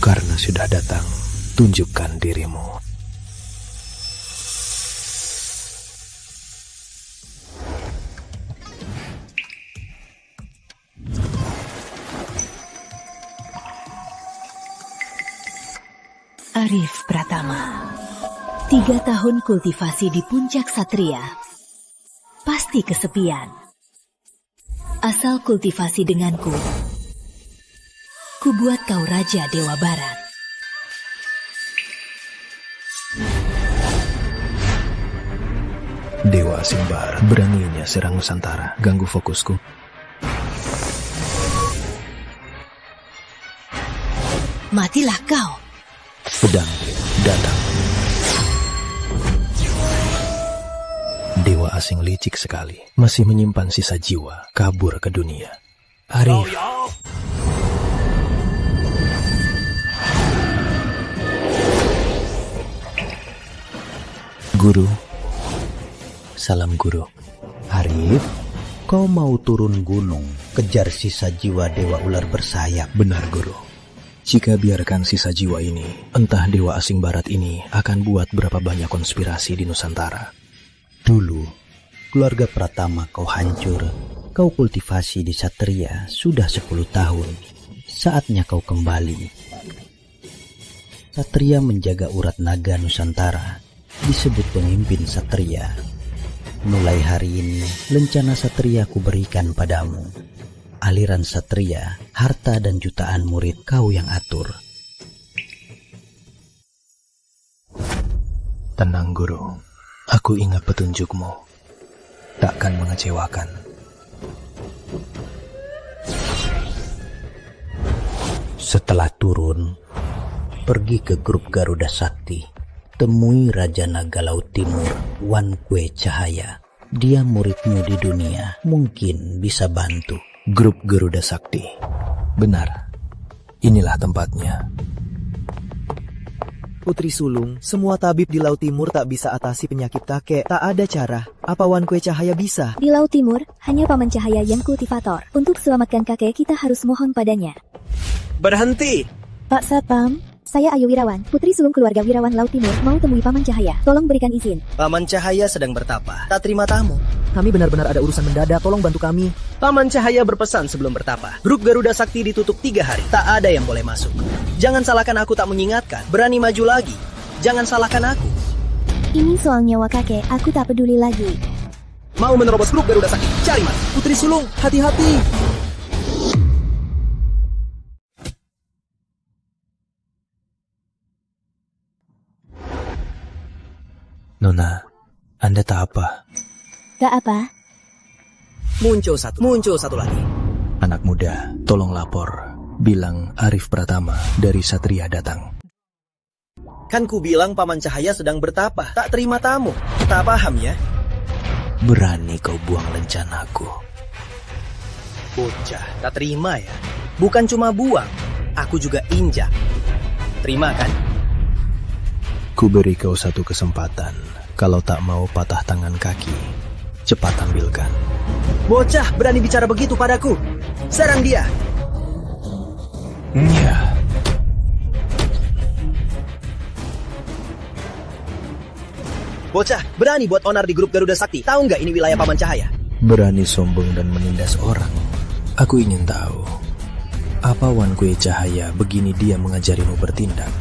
Karena sudah datang, tunjukkan dirimu. Arif Pratama. 3 tahun kultivasi di puncak Satria. Pasti kesepian. Asal kultivasi denganku, ku buat kau Raja Dewa Barat. Dewa Asing Barat beraninya serang Nusantara, ganggu fokusku. Matilah kau. Pedang datang. Dewa asing licik sekali, masih menyimpan sisa jiwa, kabur ke dunia. Arif. Guru. Salam guru. Arif, kau mau turun gunung, kejar sisa jiwa Dewa Ular Bersayap. Benar guru. Jika biarkan sisa jiwa ini, entah Dewa Asing Barat ini akan buat berapa banyak konspirasi di Nusantara. Dulu, keluarga Pratama kau hancur. Kau kultivasi di Satria sudah 10 tahun. Saatnya kau kembali. Satria menjaga urat naga Nusantara, disebut pemimpin Satria. Mulai hari ini, lencana Satria ku berikan padamu. Aliran Satria, harta dan jutaan murid kau yang atur. Tenang guru, aku ingat petunjukmu. Takkan mengecewakan. Setelah turun, pergi ke grup Garuda Sakti. Temui Raja Naga Laut Timur, Wan Kue Cahaya. Dia muridmu di dunia, mungkin bisa bantu. Grup Garuda Sakti. Benar, inilah tempatnya. Putri Sulung, semua tabib di Laut Timur tak bisa atasi penyakit kakek. Tak ada cara. Apa Wan Kue Cahaya bisa? Di Laut Timur, hanya Paman Cahaya yang kultivator. Untuk selamatkan kakek, kita harus mohon padanya. Berhenti! Pak Satpam, saya Ayu Wirawan, Putri Sulung keluarga Wirawan Laut Timur, mau temui Paman Cahaya. Tolong berikan izin. Paman Cahaya sedang bertapa. Tak terima tamu. Kami benar-benar ada urusan mendadak, tolong bantu kami. Paman Cahaya berpesan sebelum bertapa. Grup Garuda Sakti ditutup 3 hari. Tak ada yang boleh masuk. Jangan salahkan aku tak mengingatkan. Berani maju lagi. Jangan salahkan aku. Ini soal nyawa kakek, aku tak peduli lagi. Mau menerobos grup Garuda Sakti? Cari mas. Putri Sulung, hati-hati. Nona, Anda tak apa? Gak apa. Muncul satu lagi. Anak muda, tolong lapor. Bilang Arif Pratama dari Satria datang. Kan ku bilang Paman Cahaya sedang bertapa. Tak terima tamu. Tak paham ya? Berani kau buang lencanaku. Bocah, tak terima ya? Bukan cuma buang, aku juga injak. Terima kan? Ku beri kau satu kesempatan. Kalau tak mau patah tangan kaki, cepat ambilkan. Bocah, berani bicara begitu padaku. Serang dia. Ya. Bocah, berani buat onar di grup Garuda Sakti. Tahu nggak ini wilayah Paman Cahaya? Berani sombong dan menindas orang. Aku ingin tahu, apa Wan Kue Cahaya begini dia mengajarimu bertindak?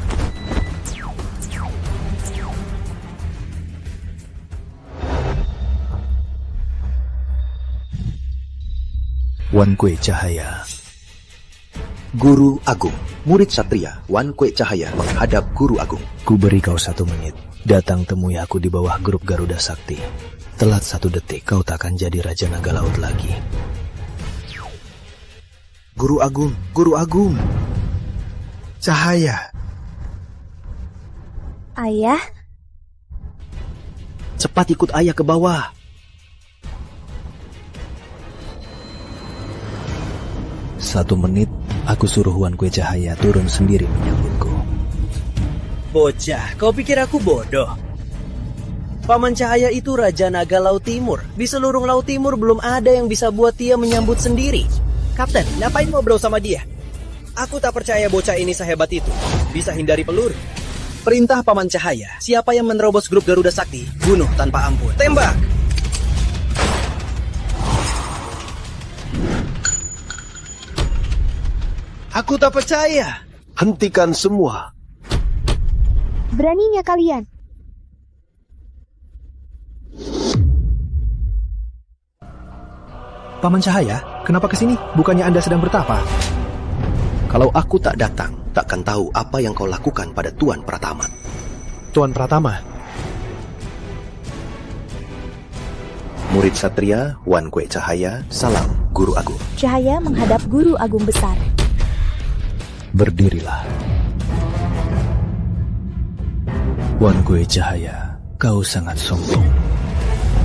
Wan Kue Cahaya. Guru Agung, murid Satria, Wan Kue Cahaya menghadap Guru Agung. Ku beri kau 1 menit. Datang temui aku di bawah grup Garuda Sakti. Telat 1 detik, kau tak akan jadi Raja Naga Laut lagi. Guru Agung. Cahaya. Ayah? Cepat ikut ayah ke bawah. Satu menit, aku suruh Wan Kue Cahaya turun sendiri menyambutku. Bocah, kau pikir aku bodoh? Paman Cahaya itu Raja Naga Laut Timur. Di seluruh Laut Timur belum ada yang bisa buat dia menyambut sendiri. Kapten, ngapain ngobrol sama dia? Aku tak percaya bocah ini sehebat itu. Bisa hindari peluru. Perintah Paman Cahaya. Siapa yang menerobos grup Garuda Sakti, bunuh tanpa ampun. Tembak! Aku tak percaya. Hentikan semua. Beraninya kalian. Paman Cahaya, kenapa kesini? Bukannya Anda sedang bertapa? Kalau aku tak datang, takkan tahu apa yang kau lakukan pada Tuan Pratama. Tuan Pratama. Murid Satria, Wan Kue Cahaya, salam Guru Agung. Cahaya menghadap Guru Agung Besar. Berdirilah. Wan Kue Cahaya, kau sangat sombong.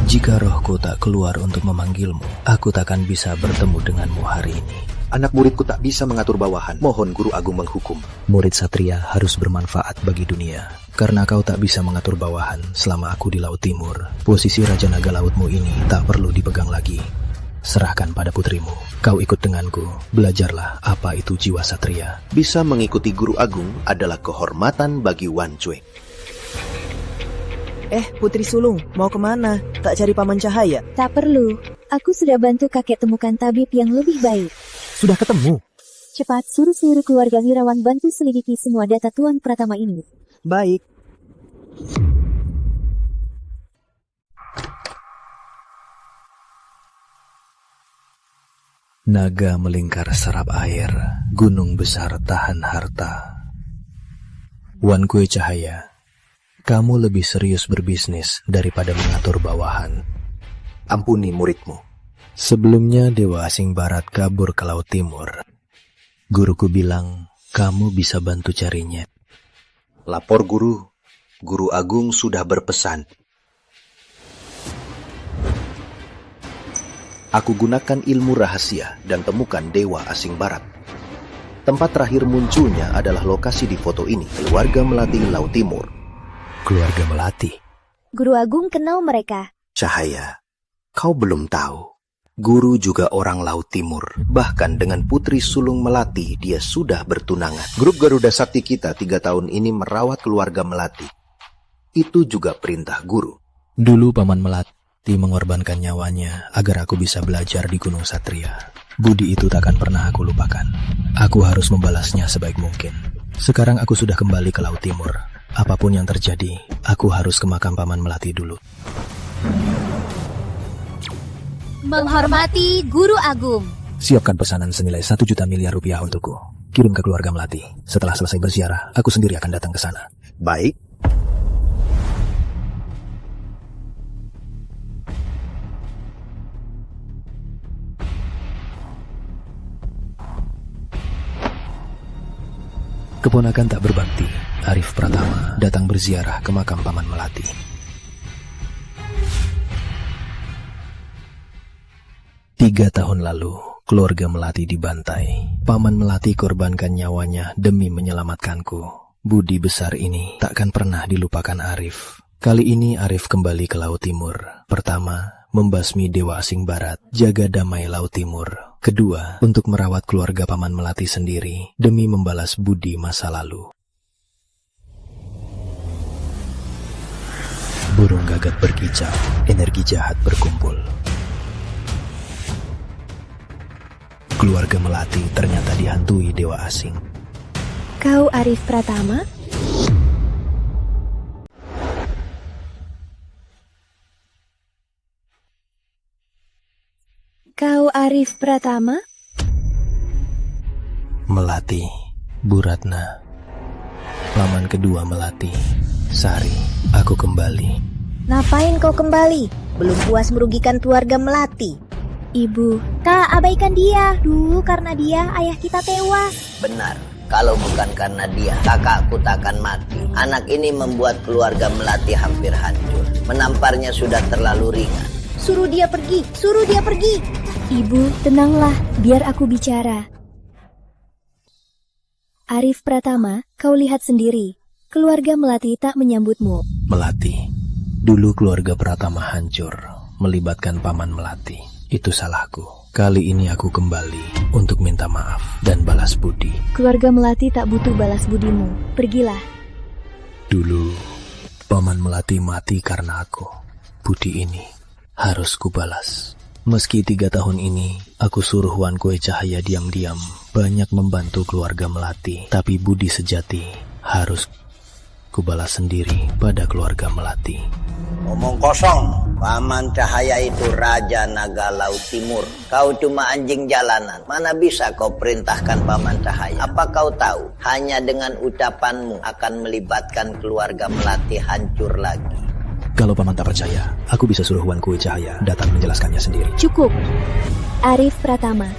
Jika rohku tak keluar untuk memanggilmu, aku takkan bisa bertemu denganmu hari ini. Anak muridku tak bisa mengatur bawahan. Mohon Guru Agung menghukum. Murid Satria harus bermanfaat bagi dunia. Karena kau tak bisa mengatur bawahan selama aku di Laut Timur, posisi Raja Naga Lautmu ini tak perlu dipegang lagi. Serahkan pada putrimu. Kau ikut denganku. Belajarlah apa itu jiwa Satria. Bisa mengikuti Guru Agung adalah kehormatan bagi Wan Cue. Putri Sulung, mau kemana? Tak cari Paman Cahaya? Tak perlu. Aku sudah bantu kakek temukan tabib yang lebih baik. Sudah ketemu? Cepat suruh seluruh keluarga Wirawan bantu selidiki semua data Tuan Pratama ini. Baik. Naga melingkar serap air, gunung besar tahan harta. Wan Kue Cahaya, kamu lebih serius berbisnis daripada mengatur bawahan. Ampuni muridmu. Sebelumnya Dewa Asing Barat kabur ke Laut Timur. Guruku bilang, kamu bisa bantu carinya. Lapor Guru. Guru Agung sudah berpesan. Aku gunakan ilmu rahasia dan temukan Dewa Asing Barat. Tempat terakhir munculnya adalah lokasi di foto ini, keluarga Melati Laut Timur. Keluarga Melati? Guru Agung kenal mereka. Cahaya, kau belum tahu. Guru juga orang Laut Timur. Bahkan dengan Putri Sulung Melati, dia sudah bertunangan. Grup Garuda Sakti kita 3 tahun ini merawat keluarga Melati. Itu juga perintah Guru. Dulu Paman Melati mengorbankan nyawanya agar aku bisa belajar di Gunung Satria. Budi itu takkan pernah aku lupakan. Aku harus membalasnya sebaik mungkin. Sekarang aku sudah kembali ke Laut Timur. Apapun yang terjadi, aku harus ke makam Paman Melati dulu. Menghormati Guru Agung. Siapkan pesanan senilai 1 juta miliar rupiah untukku. Kirim ke keluarga Melati. Setelah selesai berziarah, aku sendiri akan datang ke sana. Baik. Keponakan tak berbakti, Arif Pratama, datang berziarah ke makam Paman Melati. Tiga tahun lalu, keluarga Melati dibantai. Paman Melati korbankan nyawanya demi menyelamatkanku. Budi besar ini takkan pernah dilupakan Arif. Kali ini Arif kembali ke Laut Timur. Pertama, membasmi Dewa Asing Barat, jaga damai Laut Timur. Kedua, untuk merawat keluarga Paman Melati sendiri demi membalas budi masa lalu. Burung gagak berkicau, energi jahat berkumpul. Keluarga Melati ternyata dihantui Dewa Asing. Kau Arif Pratama? Kau Arif Pratama? Melati, Bu Ratna. Paman kedua Melati, Sari, aku kembali. Ngapain kau kembali? Belum puas merugikan keluarga Melati. Ibu, tak abaikan dia. Dulu karena dia ayah kita tewas. Benar, kalau bukan karena dia, kakakku takkan mati. Anak ini membuat keluarga Melati hampir hancur. Menamparnya sudah terlalu ringan. Suruh dia pergi, suruh dia pergi. Ibu, tenanglah, biar aku bicara. Arif Pratama, kau lihat sendiri. Keluarga Melati tak menyambutmu. Melati, dulu keluarga Pratama hancur, melibatkan Paman Melati. Itu salahku. Kali ini aku kembali untuk minta maaf dan balas budi. Keluarga Melati tak butuh balas budimu. Pergilah. Dulu, Paman Melati mati karena aku. Budi ini harus kubalas. Meski 3 tahun ini, aku suruh Wan Kue Cahaya diam-diam banyak membantu keluarga Melati. Tapi budi sejati harus kubalas sendiri pada keluarga Melati. Omong kosong. Paman Cahaya itu Raja Naga Laut Timur. Kau cuma anjing jalanan. Mana bisa kau perintahkan Paman Cahaya? Apa kau tahu? Hanya dengan ucapanmu akan melibatkan keluarga Melati hancur lagi. Kalau Paman tak percaya, aku bisa suruh Wan Kue Cahaya datang menjelaskannya sendiri. Cukup. Arif Pratama.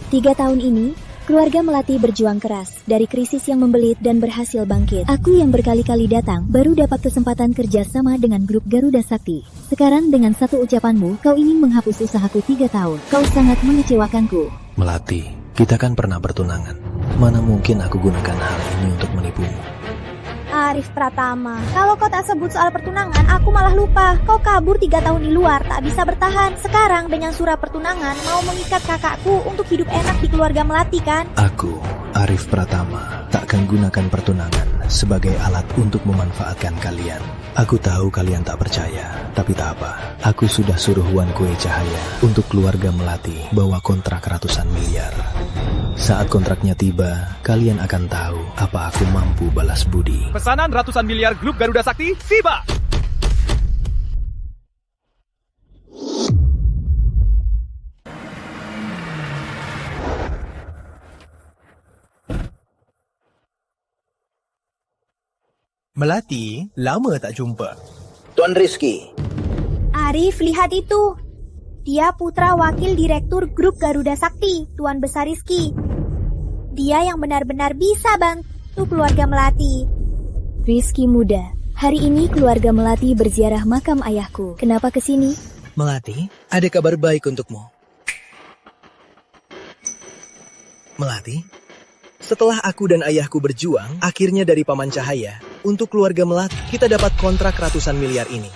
3 tahun ini, keluarga Melati berjuang keras dari krisis yang membelit dan berhasil bangkit. Aku yang berkali-kali datang baru dapat kesempatan kerja sama dengan grup Garuda Sakti. Sekarang dengan satu ucapanmu, kau ingin menghapus usahaku 3 tahun. Kau sangat mengecewakanku. Melati, kita kan pernah bertunangan. Mana mungkin aku gunakan hal ini untuk menipumu? Arif Pratama, kalau kau tak sebut soal pertunangan, aku malah lupa. Kau kabur 3 tahun di luar, tak bisa bertahan. Sekarang dengan surat pertunangan, mau mengikat kakakku untuk hidup enak di keluarga Melati kan? Aku, Arif Pratama, takkan gunakan pertunangan sebagai alat untuk memanfaatkan kalian. Aku tahu kalian tak percaya, tapi tak apa. Aku sudah suruh Wan Kue Cahaya untuk keluarga Melati bawa kontrak ratusan miliar. Saat kontraknya tiba, kalian akan tahu apa aku mampu balas budi. Pesanan ratusan miliar grup Garuda Sakti tiba! Melati, lama tak jumpa. Tuan Rizky, Arif, lihat itu. Dia putra wakil direktur grup Garuda Sakti, Tuan Besar Rizky. Dia yang benar-benar bisa bantu keluarga Melati. Rizky muda, hari ini keluarga Melati berziarah makam ayahku. Kenapa ke sini? Melati, ada kabar baik untukmu. Melati, setelah aku dan ayahku berjuang, akhirnya dari Paman Cahaya, untuk keluarga Melati, kita dapat kontrak ratusan miliar ini.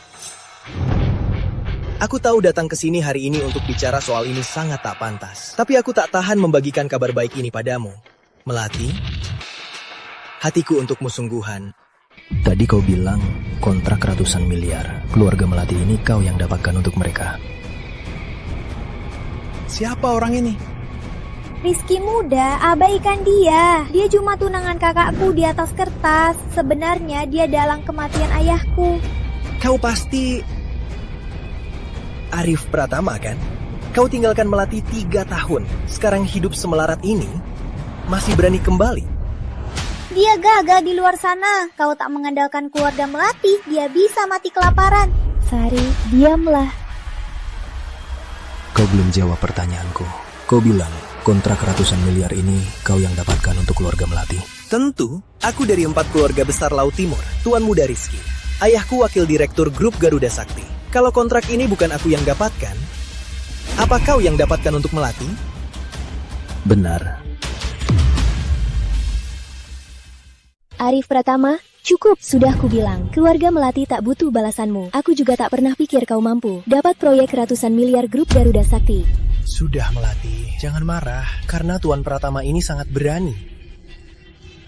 Aku tahu datang ke sini hari ini untuk bicara soal ini sangat tak pantas. Tapi aku tak tahan membagikan kabar baik ini padamu. Melati, hatiku untukmu sungguhan. Tadi kau bilang kontrak ratusan miliar. Keluarga Melati ini kau yang dapatkan untuk mereka. Siapa orang ini? Rizky muda, abaikan dia. Dia cuma tunangan kakakku di atas kertas. Sebenarnya dia dalang kematian ayahku. Kau pasti Arif Pratama kan? Kau tinggalkan Melati 3 tahun. Sekarang hidup semelarat ini masih berani kembali. Dia gagah di luar sana. Kau tak mengandalkan keluarga Melati, dia bisa mati kelaparan. Sari, diamlah. Kau belum jawab pertanyaanku. Kau bilang kontrak ratusan miliar ini kau yang dapatkan untuk keluarga Melati. Tentu, aku dari 4 keluarga besar Laut Timur, Tuan Muda Rizky. Ayahku wakil direktur grup Garuda Sakti. Kalau kontrak ini bukan aku yang dapatkan, apa kau yang dapatkan untuk Melati? Benar. Arif Pratama, cukup, sudah kubilang. Keluarga Melati tak butuh balasanmu. Aku juga tak pernah pikir kau mampu dapat proyek ratusan miliar grup Garuda Sakti. Sudah Melati, jangan marah, karena Tuan Pratama ini sangat berani.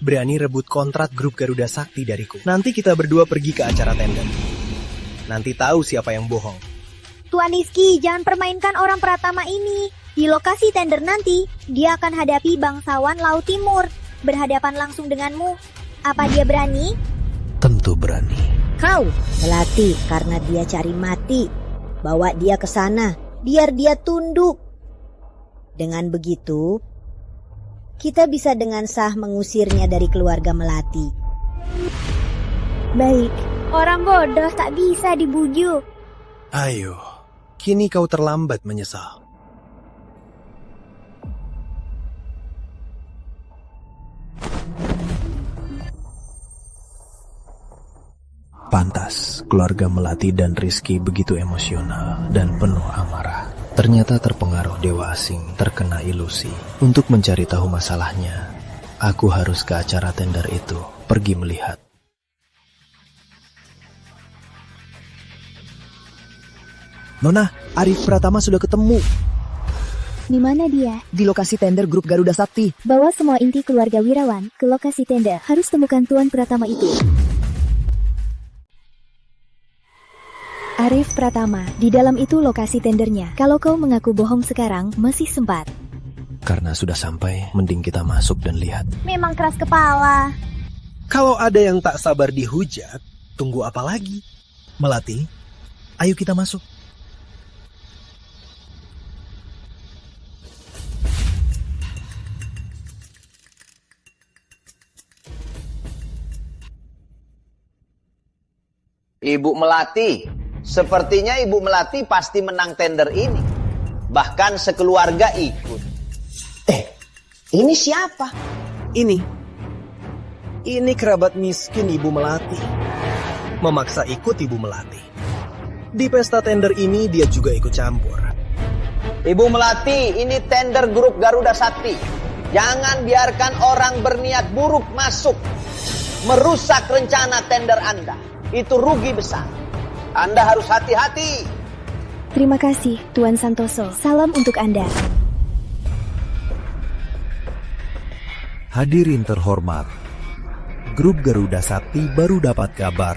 Berani rebut kontrak grup Garuda Sakti dariku. Nanti kita berdua pergi ke acara tender. Nanti tahu siapa yang bohong. Tuan Rizky, jangan permainkan orang Pratama ini. Di lokasi tender nanti, dia akan hadapi bangsawan Laut Timur. Berhadapan langsung denganmu. Apa dia berani? Tentu berani. Kau, Melati, karena dia cari mati. Bawa dia ke sana, biar dia tunduk. Dengan begitu, kita bisa dengan sah mengusirnya dari keluarga Melati. Baik. Orang bodoh tak bisa dibujuk. Ayo, kini kau terlambat menyesal. Pantas, keluarga Melati dan Rizky begitu emosional dan penuh amarah. Ternyata terpengaruh dewa asing, terkena ilusi. Untuk mencari tahu masalahnya, aku harus ke acara tender itu, pergi melihat. Nona, Arif Pratama sudah ketemu. Di mana dia? Di lokasi tender grup Garuda Sakti. Bawa semua inti keluarga Wirawan ke lokasi tenda. Harus temukan Tuan Pratama itu. Arif Pratama, di dalam itu lokasi tendernya. Kalau kau mengaku bohong sekarang, masih sempat. Karena sudah sampai, mending kita masuk dan lihat. Memang keras kepala. Kalau ada yang tak sabar dihujat, tunggu apa lagi? Melati, ayo kita masuk. Ibu Melati, sepertinya Ibu Melati pasti menang tender ini. Bahkan sekeluarga ikut. Ini siapa? Ini kerabat miskin Ibu Melati. Memaksa ikut Ibu Melati. Di pesta tender ini dia juga ikut campur. Ibu Melati, ini tender grup Garuda Sakti. Jangan biarkan orang berniat buruk masuk. Merusak rencana tender Anda. Itu rugi besar. Anda harus hati-hati. Terima kasih, Tuan Santoso. Salam untuk Anda. Hadirin terhormat, grup Garuda Sakti baru dapat kabar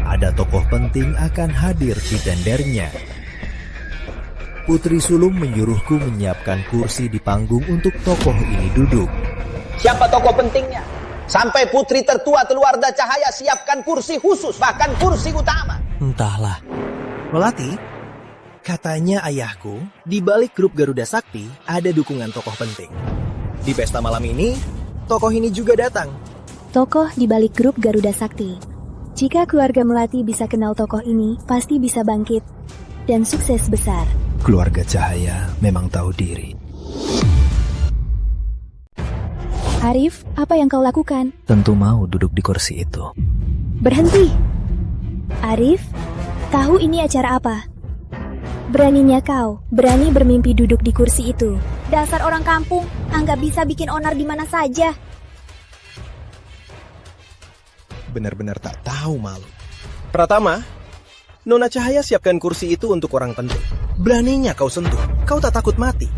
ada tokoh penting akan hadir di tendernya. Putri Sulung menyuruhku menyiapkan kursi di panggung untuk tokoh ini duduk. Siapa tokoh pentingnya? Sampai putri tertua Keluarga Cahaya siapkan kursi khusus, bahkan kursi utama. Entahlah. Melati, katanya ayahku, di balik grup Garuda Sakti ada dukungan tokoh penting. Di pesta malam ini, tokoh ini juga datang. Tokoh di balik grup Garuda Sakti. Jika keluarga Melati bisa kenal tokoh ini, pasti bisa bangkit dan sukses besar. Keluarga Cahaya memang tahu diri. Arif, apa yang kau lakukan? Tentu mau duduk di kursi itu. Berhenti! Arif, tahu ini acara apa? Beraninya kau, berani bermimpi duduk di kursi itu. Dasar orang kampung, anggap bisa bikin onar di mana saja. Benar-benar tak tahu malu. Pratama, Nona Cahaya siapkan kursi itu untuk orang penting. Beraninya kau sentuh, kau tak takut mati.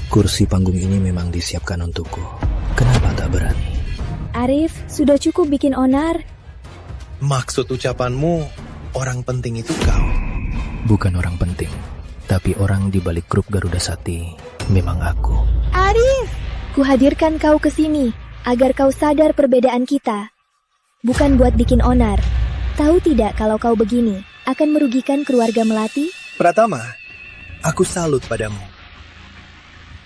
Kursi panggung ini memang disiapkan untukku. Kenapa tak berani? Arif, sudah cukup bikin onar. Maksud ucapanmu, orang penting itu kau. Bukan orang penting, tapi orang di balik grup Garuda Sakti memang aku. Arif, kuhadirkan kau ke sini agar kau sadar perbedaan kita. Bukan buat bikin onar. Tahu tidak kalau kau begini akan merugikan keluarga Melati? Pratama, aku salut padamu.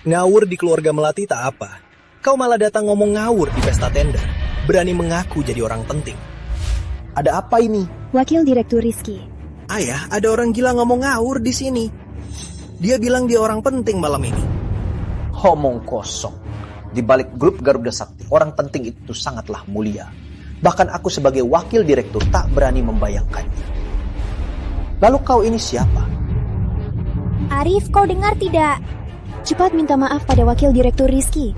Ngawur di keluarga Melati tak apa. Kau malah datang ngomong ngawur di pesta tender. Berani mengaku jadi orang penting. Ada apa ini? Wakil Direktur Rizky. Ayah, ada orang gila ngomong ngawur di sini. Dia bilang dia orang penting malam ini. Omong kosong. Di balik grup Garuda Sakti, orang penting itu sangatlah mulia. Bahkan aku sebagai wakil direktur tak berani membayangkannya. Lalu kau ini siapa? Arif, kau dengar tidak? Cepat minta maaf pada Wakil Direktur Rizky.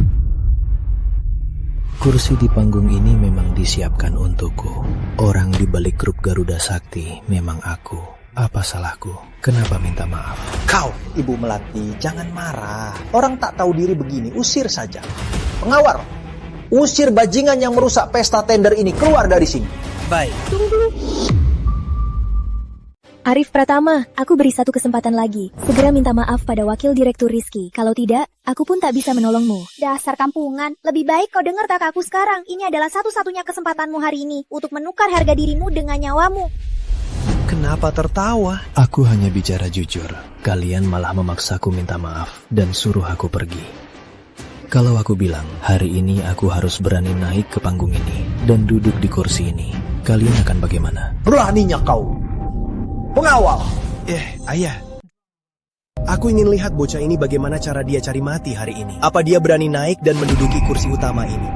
Kursi di panggung ini memang disiapkan untukku. Orang di balik grup Garuda Sakti memang aku. Apa salahku? Kenapa minta maaf? Kau, Ibu Melati, jangan marah. Orang tak tahu diri begini, usir saja. Pengawal, usir bajingan yang merusak pesta tender ini keluar dari sini. Baik. Tunggu dulu. Arif Pratama, aku beri satu kesempatan lagi. Segera minta maaf pada Wakil Direktur Rizky. Kalau tidak, aku pun tak bisa menolongmu. Dasar kampungan, lebih baik kau dengar kakakku sekarang. Ini adalah satu-satunya kesempatanmu hari ini untuk menukar harga dirimu dengan nyawamu. Kenapa tertawa? Aku hanya bicara jujur. Kalian malah memaksaku minta maaf dan suruh aku pergi. Kalau aku bilang, hari ini aku harus berani naik ke panggung ini dan duduk di kursi ini, kalian akan bagaimana? Beraninya kau. Pengawal. Ayah. Aku ingin lihat bocah ini bagaimana cara dia cari mati hari ini. Apa dia berani naik dan menduduki kursi utama ini?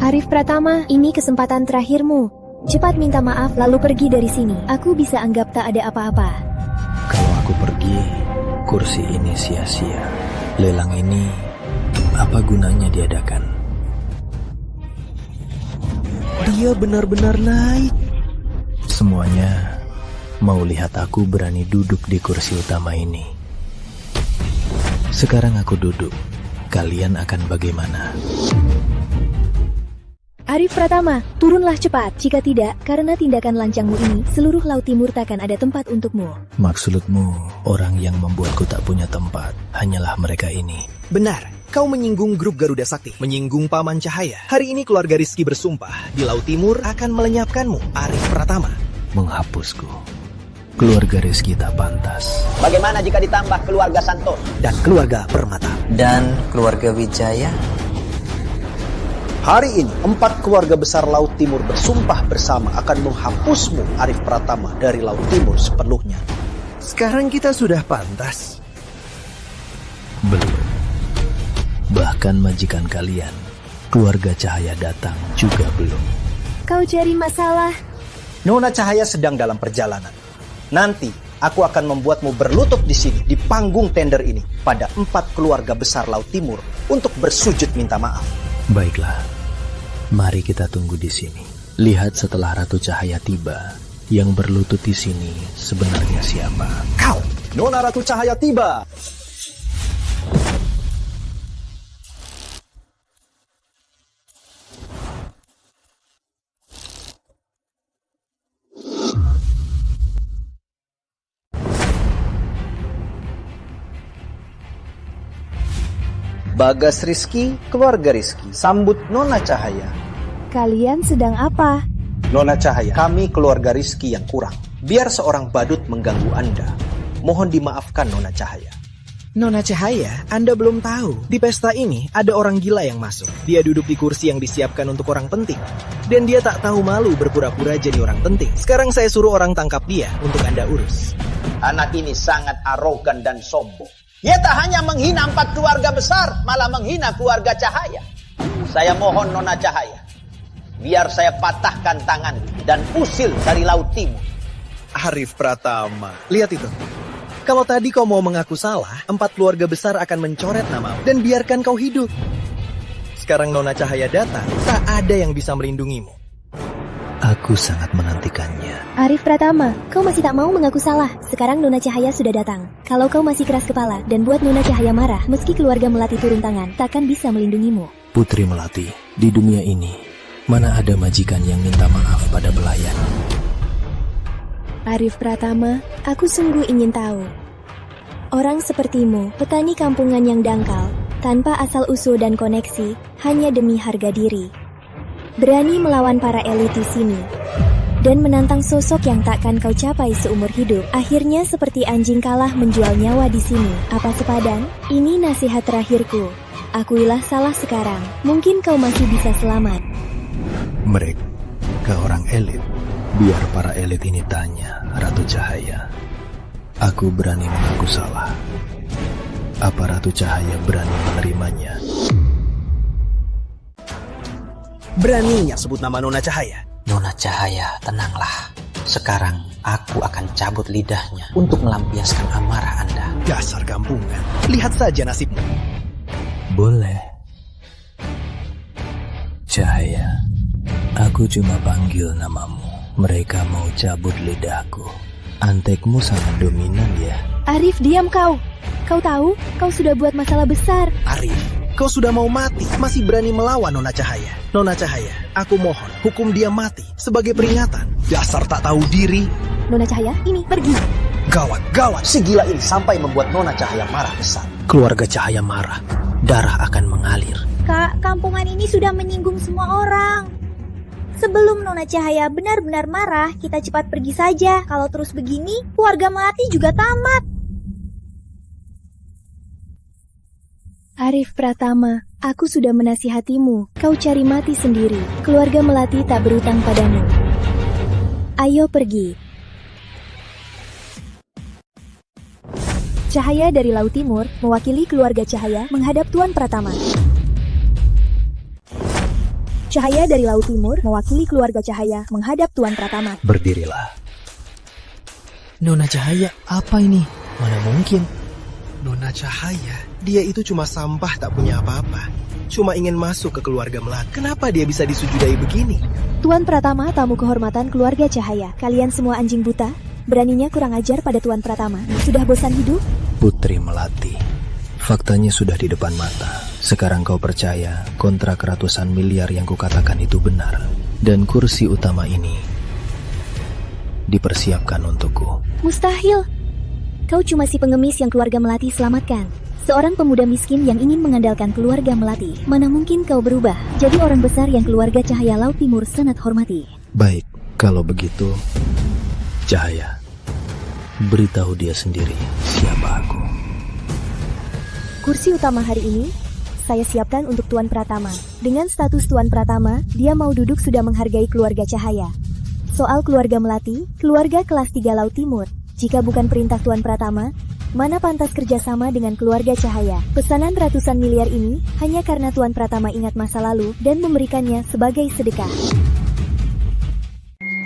Arif Pratama, ini kesempatan terakhirmu. Cepat minta maaf lalu pergi dari sini. Aku bisa anggap tak ada apa-apa. Kalau aku pergi, kursi ini sia-sia. Lelang ini, apa gunanya diadakan? Dia benar-benar naik. Semuanya mau lihat aku berani duduk di kursi utama ini. Sekarang aku duduk. Kalian akan bagaimana? Arif Pratama, turunlah cepat. Jika tidak, karena tindakan lancangmu ini, seluruh Laut Timur takkan ada tempat untukmu. Maksudmu, orang yang membuatku tak punya tempat hanyalah mereka ini. Benar, kau menyinggung grup Garuda Sakti, menyinggung Paman Cahaya. Hari ini keluarga Rizky bersumpah, di Laut Timur akan melenyapkanmu, Arif Pratama. Menghapusku. Keluarga Rizky tak pantas. Bagaimana jika ditambah keluarga Santos? Dan keluarga Permata. Dan keluarga Wijaya. Hari ini, 4 keluarga besar Laut Timur bersumpah bersama akan menghapusmu, Arif Pratama, dari Laut Timur sepenuhnya. Sekarang kita sudah pantas. Belum. Bahkan majikan kalian, keluarga Cahaya datang juga belum. Kau cari masalah. Nona Cahaya sedang dalam perjalanan. Nanti, aku akan membuatmu berlutut di sini, di panggung tender ini, pada 4 keluarga besar Laut Timur untuk bersujud minta maaf. Baiklah, mari kita tunggu di sini. Lihat setelah Ratu Cahaya tiba, yang berlutut di sini sebenarnya siapa? Kau, Nona Ratu Cahaya tiba. Bagas Rizky, keluarga Rizky, sambut Nona Cahaya. Kalian sedang apa? Nona Cahaya, kami keluarga Rizky yang kurang. Biar seorang badut mengganggu Anda. Mohon dimaafkan Nona Cahaya. Nona Cahaya, Anda belum tahu. Di pesta ini ada orang gila yang masuk. Dia duduk di kursi yang disiapkan untuk orang penting. Dan dia tak tahu malu berpura-pura jadi orang penting. Sekarang saya suruh orang tangkap dia untuk Anda urus. Anak ini sangat arogan dan sombong. Dia tak hanya menghina 4 keluarga besar, malah menghina keluarga Cahaya. Saya mohon Nona Cahaya, biar saya patahkan tangan dan usir dari Laut Timur. Arif Pratama, lihat itu. Kalau tadi kau mau mengaku salah, 4 keluarga besar akan mencoret namamu dan biarkan kau hidup. Sekarang Nona Cahaya datang, tak ada yang bisa melindungimu. Aku sangat menantikannya. Arif Pratama, kau masih tak mau mengaku salah. Sekarang Nona Cahaya sudah datang. Kalau kau masih keras kepala dan buat Nona Cahaya marah, meski keluarga Melati turun tangan, takkan bisa melindungimu. Putri Melati, di dunia ini, mana ada majikan yang minta maaf pada pelayan? Arif Pratama, aku sungguh ingin tahu. Orang sepertimu, petani kampungan yang dangkal, tanpa asal-usul dan koneksi, hanya demi harga diri. Berani melawan para elit di sini dan menantang sosok yang takkan kau capai seumur hidup. Akhirnya seperti anjing kalah menjual nyawa di sini. Apa sepadan? Ini nasihat terakhirku. Akuilah salah sekarang. Mungkin kau masih bisa selamat. Mereka orang elit. Biar para elit ini tanya Ratu Cahaya. Aku berani mengaku salah. Apa Ratu Cahaya berani menerimanya? Beraninya sebut nama Nona Cahaya. Nona Cahaya, tenanglah. Sekarang aku akan cabut lidahnya untuk melampiaskan amarah Anda. Dasar kampungan. Lihat saja nasibmu. Boleh. Cahaya, aku cuma panggil namamu. Mereka mau cabut lidahku. Antekmu sangat dominan ya. Arif, diam kau. Kau tahu, kau sudah buat masalah besar. Arif, kau sudah mau mati, masih berani melawan Nona Cahaya. Nona Cahaya, aku mohon, hukum dia mati sebagai peringatan. Dasar tak tahu diri. Nona Cahaya, ini, pergi. Gawat, gawat. Si gila ini sampai membuat Nona Cahaya marah besar. Keluarga Cahaya marah, darah akan mengalir. Kak, kampungan ini sudah menyinggung semua orang. Sebelum Nona Cahaya benar-benar marah, kita cepat pergi saja. Kalau terus begini, keluarga Melati juga tamat. Arif Pratama, aku sudah menasihatimu. Kau cari mati sendiri. Keluarga Melati tak berutang padamu. Ayo pergi. Cahaya dari Laut Timur mewakili keluarga Cahaya menghadap Tuan Pratama. Cahaya dari Laut Timur mewakili keluarga Cahaya menghadap Tuan Pratama. Berdirilah. Nona Cahaya, apa ini? Mana mungkin? Nona Cahaya, dia itu cuma sampah tak punya apa-apa. Cuma ingin masuk ke keluarga Melati. Kenapa dia bisa disujudai begini? Tuan Pratama, tamu kehormatan keluarga Cahaya. Kalian semua anjing buta? Beraninya kurang ajar pada Tuan Pratama. Sudah bosan hidup? Putri Melati, Faktanya sudah di depan mata. Sekarang kau percaya kontrak ratusan miliar yang kukatakan itu benar. Dan kursi utama ini dipersiapkan untukku. Mustahil. Kau cuma si pengemis yang keluarga Melati selamatkan. Seorang pemuda miskin yang ingin mengandalkan keluarga Melati. Mana mungkin kau berubah jadi orang besar yang keluarga Cahaya Laut Timur sangat hormati. Baik, kalau begitu, Cahaya, beritahu dia sendiri siapa aku. Kursi utama hari ini saya siapkan untuk Tuan Pratama. Dengan status Tuan Pratama, dia mau duduk sudah menghargai keluarga Cahaya. Soal keluarga Melati, keluarga kelas 3 Laut Timur. Jika bukan perintah Tuan Pratama, mana pantas kerjasama dengan keluarga Cahaya? Pesanan ratusan miliar ini hanya karena Tuan Pratama ingat masa lalu dan memberikannya sebagai sedekah.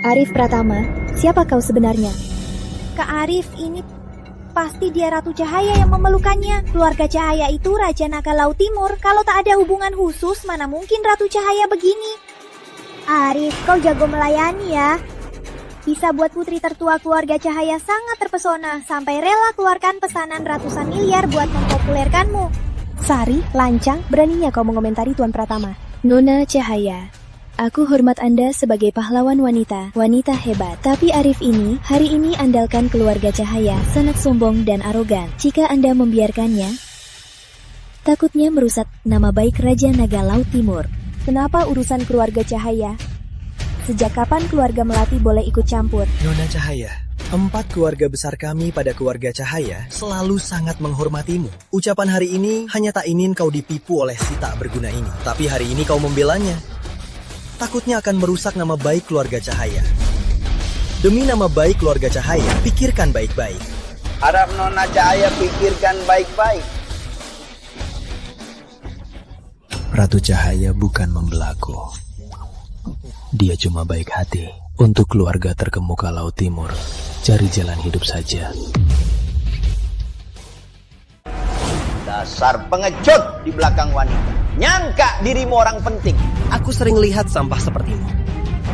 Arif Pratama, siapa kau sebenarnya? Kak Arif, ini pasti dia Ratu Cahaya yang memelukkannya. Keluarga Cahaya itu Raja Naga Laut Timur. Kalau tak ada hubungan khusus, mana mungkin Ratu Cahaya begini? Arif, kau jago melayani ya. Bisa buat putri tertua keluarga Cahaya sangat terpesona sampai rela keluarkan pesanan ratusan miliar buat mempopulerkanmu. Sari, lancang, beraninya kau mengomentari Tuan Pratama. Nona Cahaya, aku hormat Anda sebagai pahlawan wanita hebat. Tapi Arif ini, hari ini andalkan keluarga Cahaya sangat sombong dan arogan. Jika Anda membiarkannya, takutnya merusak nama baik Raja Naga Laut Timur. Kenapa urusan keluarga Cahaya? Sejak kapan keluarga Melati boleh ikut campur? Nona Cahaya, 4 keluarga besar kami pada keluarga Cahaya selalu sangat menghormatimu. Ucapan hari ini hanya tak ingin kau dipipu oleh si tak berguna ini. Tapi hari ini kau membelanya. Takutnya akan merusak nama baik keluarga Cahaya. Demi nama baik keluarga Cahaya, pikirkan baik-baik. Harap Nona Cahaya pikirkan baik-baik. Ratu Cahaya bukan membelaku. Dia cuma baik hati untuk keluarga terkemuka Laut Timur. Cari jalan hidup saja. Dasar pengecut di belakang wanita. Nyangka dirimu orang penting. Aku sering lihat sampah sepertimu.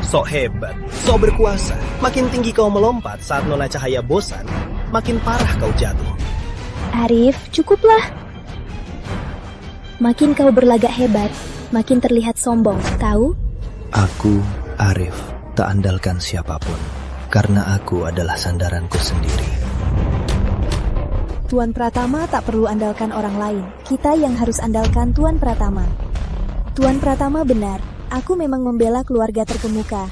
Sok hebat, sok berkuasa. Makin tinggi kau melompat saat Nona Cahaya bosan, makin parah kau jatuh. Arif, cukuplah. Makin kau berlagak hebat, makin terlihat sombong, tahu? Aku, Arif, tak andalkan siapapun. Karena aku adalah sandaranku sendiri. Tuan Pratama tak perlu andalkan orang lain. Kita yang harus andalkan Tuan Pratama. Tuan Pratama benar, aku memang membela keluarga terkemuka.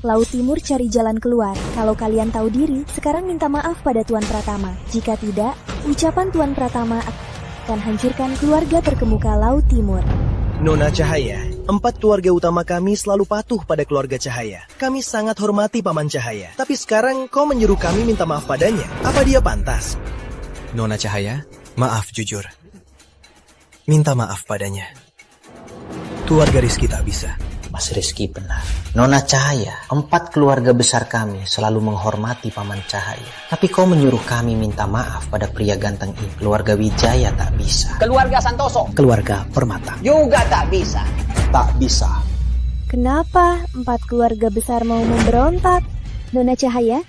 Laut Timur cari jalan keluar. Kalau kalian tahu diri, sekarang minta maaf pada Tuan Pratama. Jika tidak, ucapan Tuan Pratama akan hancurkan keluarga terkemuka Laut Timur. Nona Cahaya, 4 keluarga utama kami selalu patuh pada keluarga Cahaya. Kami sangat hormati Paman Cahaya. Tapi sekarang kau menyuruh kami minta maaf padanya. Apa dia pantas? Nona Cahaya, maaf jujur. Minta maaf padanya. Keluarga Rizky tak bisa. Mas Rizky benar. Nona Cahaya, 4 keluarga besar kami selalu menghormati Paman Cahaya. Tapi kau menyuruh kami minta maaf pada pria ganteng ini. Keluarga Wijaya tak bisa. Keluarga Santoso. Keluarga Permata Juga tak bisa. Tak bisa. Kenapa 4 keluarga besar mau memberontak? Nona Cahaya?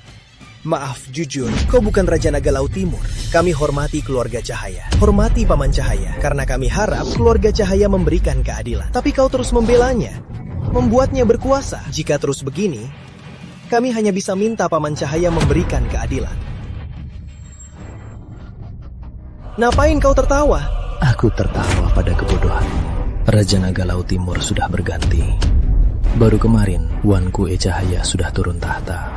Maaf jujur, kau bukan Raja Naga Laut Timur. Kami hormati keluarga Cahaya. Hormati Paman Cahaya. Karena kami harap keluarga Cahaya memberikan keadilan. Tapi kau terus membelanya. Membuatnya berkuasa. Jika terus begini, kami hanya bisa minta Paman Cahaya memberikan keadilan. Ngapain kau tertawa? Aku tertawa pada kebodohanmu. Raja Naga Laut Timur sudah berganti. Baru kemarin, Wanku E Cahaya sudah turun tahta.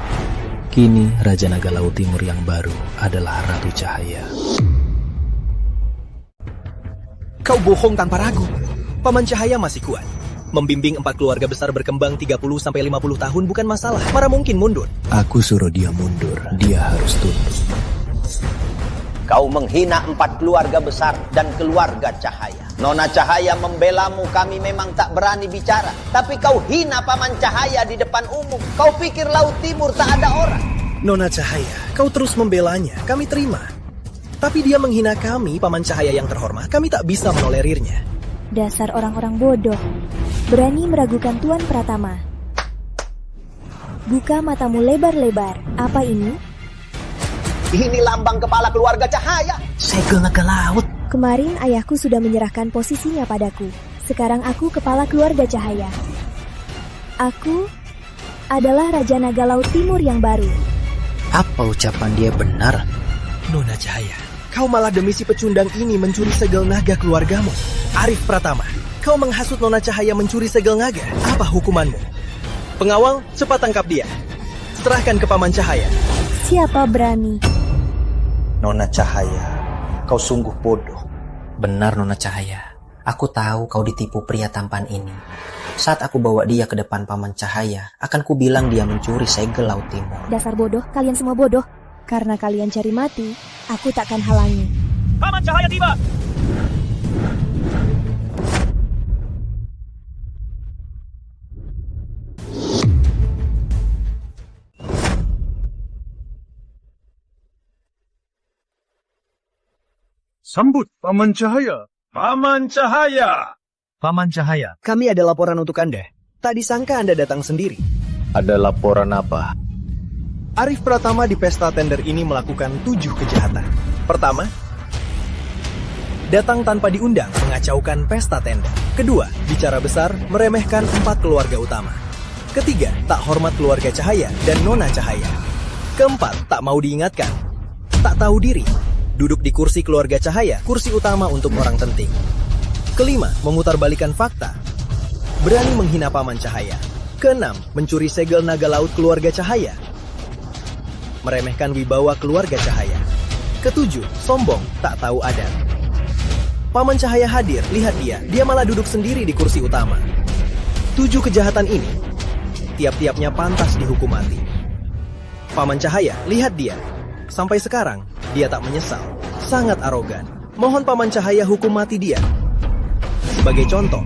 Kini, Raja Naga Laut Timur yang baru adalah Ratu Cahaya. Kau bohong tanpa ragu. Paman Cahaya masih kuat. Membimbing 4 keluarga besar berkembang 30-50 tahun bukan masalah. Mana mungkin mundur? Aku suruh dia mundur. Dia harus tunduk. Kau menghina 4 keluarga besar dan keluarga Cahaya. Nona Cahaya membelamu, kami memang tak berani bicara. Tapi kau hina Paman Cahaya di depan umum. Kau pikir Laut Timur tak ada orang? Nona Cahaya, kau terus membelanya. Kami terima. Tapi dia menghina kami, Paman Cahaya yang terhormat. Kami tak bisa menolerirnya. Dasar orang-orang bodoh. Berani meragukan Tuan Pratama. Buka matamu lebar-lebar. Apa ini? Ini lambang kepala keluarga Cahaya. Segel naga laut. Kemarin ayahku sudah menyerahkan posisinya padaku. Sekarang aku kepala keluarga Cahaya. Aku adalah Raja Naga Laut Timur yang baru. Apa ucapan dia benar? Nona Cahaya, kau malah demi si pecundang ini mencuri segel naga keluargamu. Arif Pratama, kau menghasut Nona Cahaya mencuri segel naga. Apa hukumanmu? Pengawal, cepat tangkap dia. Serahkan ke Paman Cahaya. Siapa berani? Nona Cahaya, kau sungguh bodoh. Benar Nona Cahaya, aku tahu kau ditipu pria tampan ini. Saat aku bawa dia ke depan Paman Cahaya, akan ku bilang dia mencuri segel Laut Timur. Dasar bodoh, kalian semua bodoh. Karena kalian cari mati, aku takkan halangi. Paman Cahaya tiba! Sambut Paman Cahaya. Paman Cahaya. Paman Cahaya. Kami ada laporan untuk Anda. Tak disangka Anda datang sendiri. Ada laporan apa? Arif Pratama di pesta tender ini melakukan 7 kejahatan. Pertama, datang tanpa diundang mengacaukan pesta tender. Kedua, bicara besar meremehkan 4 keluarga utama. Ketiga, tak hormat keluarga Cahaya dan Nona Cahaya. Keempat, tak mau diingatkan. Tak tahu diri. Duduk di kursi keluarga Cahaya, kursi utama untuk orang penting. Kelima, memutarbalikkan fakta. Berani menghina Paman Cahaya. Keenam, mencuri segel naga laut keluarga Cahaya. Meremehkan wibawa keluarga Cahaya. Ketujuh, sombong, tak tahu adat. Paman Cahaya hadir, lihat dia malah duduk sendiri di kursi utama. 7 kejahatan ini, tiap-tiapnya pantas dihukum mati. Paman Cahaya, lihat dia. Sampai sekarang, dia tak menyesal. Sangat arogan. Mohon Paman Cahaya hukum mati dia. Sebagai contoh,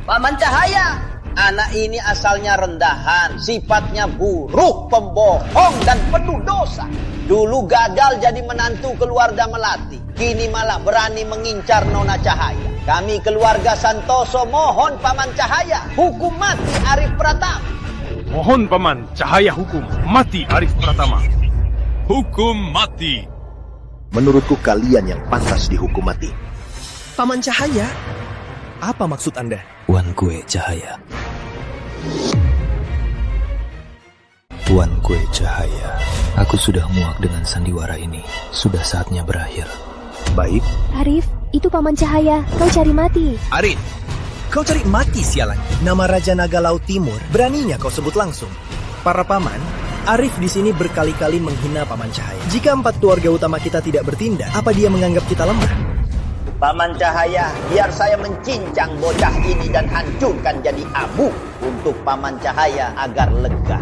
Paman Cahaya, anak ini asalnya rendahan, sifatnya buruk, pembohong, dan penuh dosa. Dulu gagal jadi menantu keluarga Melati, kini malah berani mengincar Nona Cahaya. Kami keluarga Santoso mohon Paman Cahaya hukum mati Arif Pratama. Mohon Paman Cahaya hukum mati Arif Pratama. Hukum mati. Menurutku kalian yang pantas dihukum mati. Paman Cahaya, apa maksud Anda? Tuan Kue Cahaya. Tuan Kue Cahaya, aku sudah muak dengan sandiwara ini. Sudah saatnya berakhir. Baik. Arif, itu Paman Cahaya. Kau cari mati. Arif, kau cari mati sialan. Nama Raja Naga Laut Timur, beraninya kau sebut langsung. Para paman, Arif di sini berkali-kali menghina Paman Cahaya. Jika 4 keluarga utama kita tidak bertindak, apa dia menganggap kita lemah? Paman Cahaya, biar saya mencincang bocah ini dan hancurkan jadi abu untuk Paman Cahaya agar lega.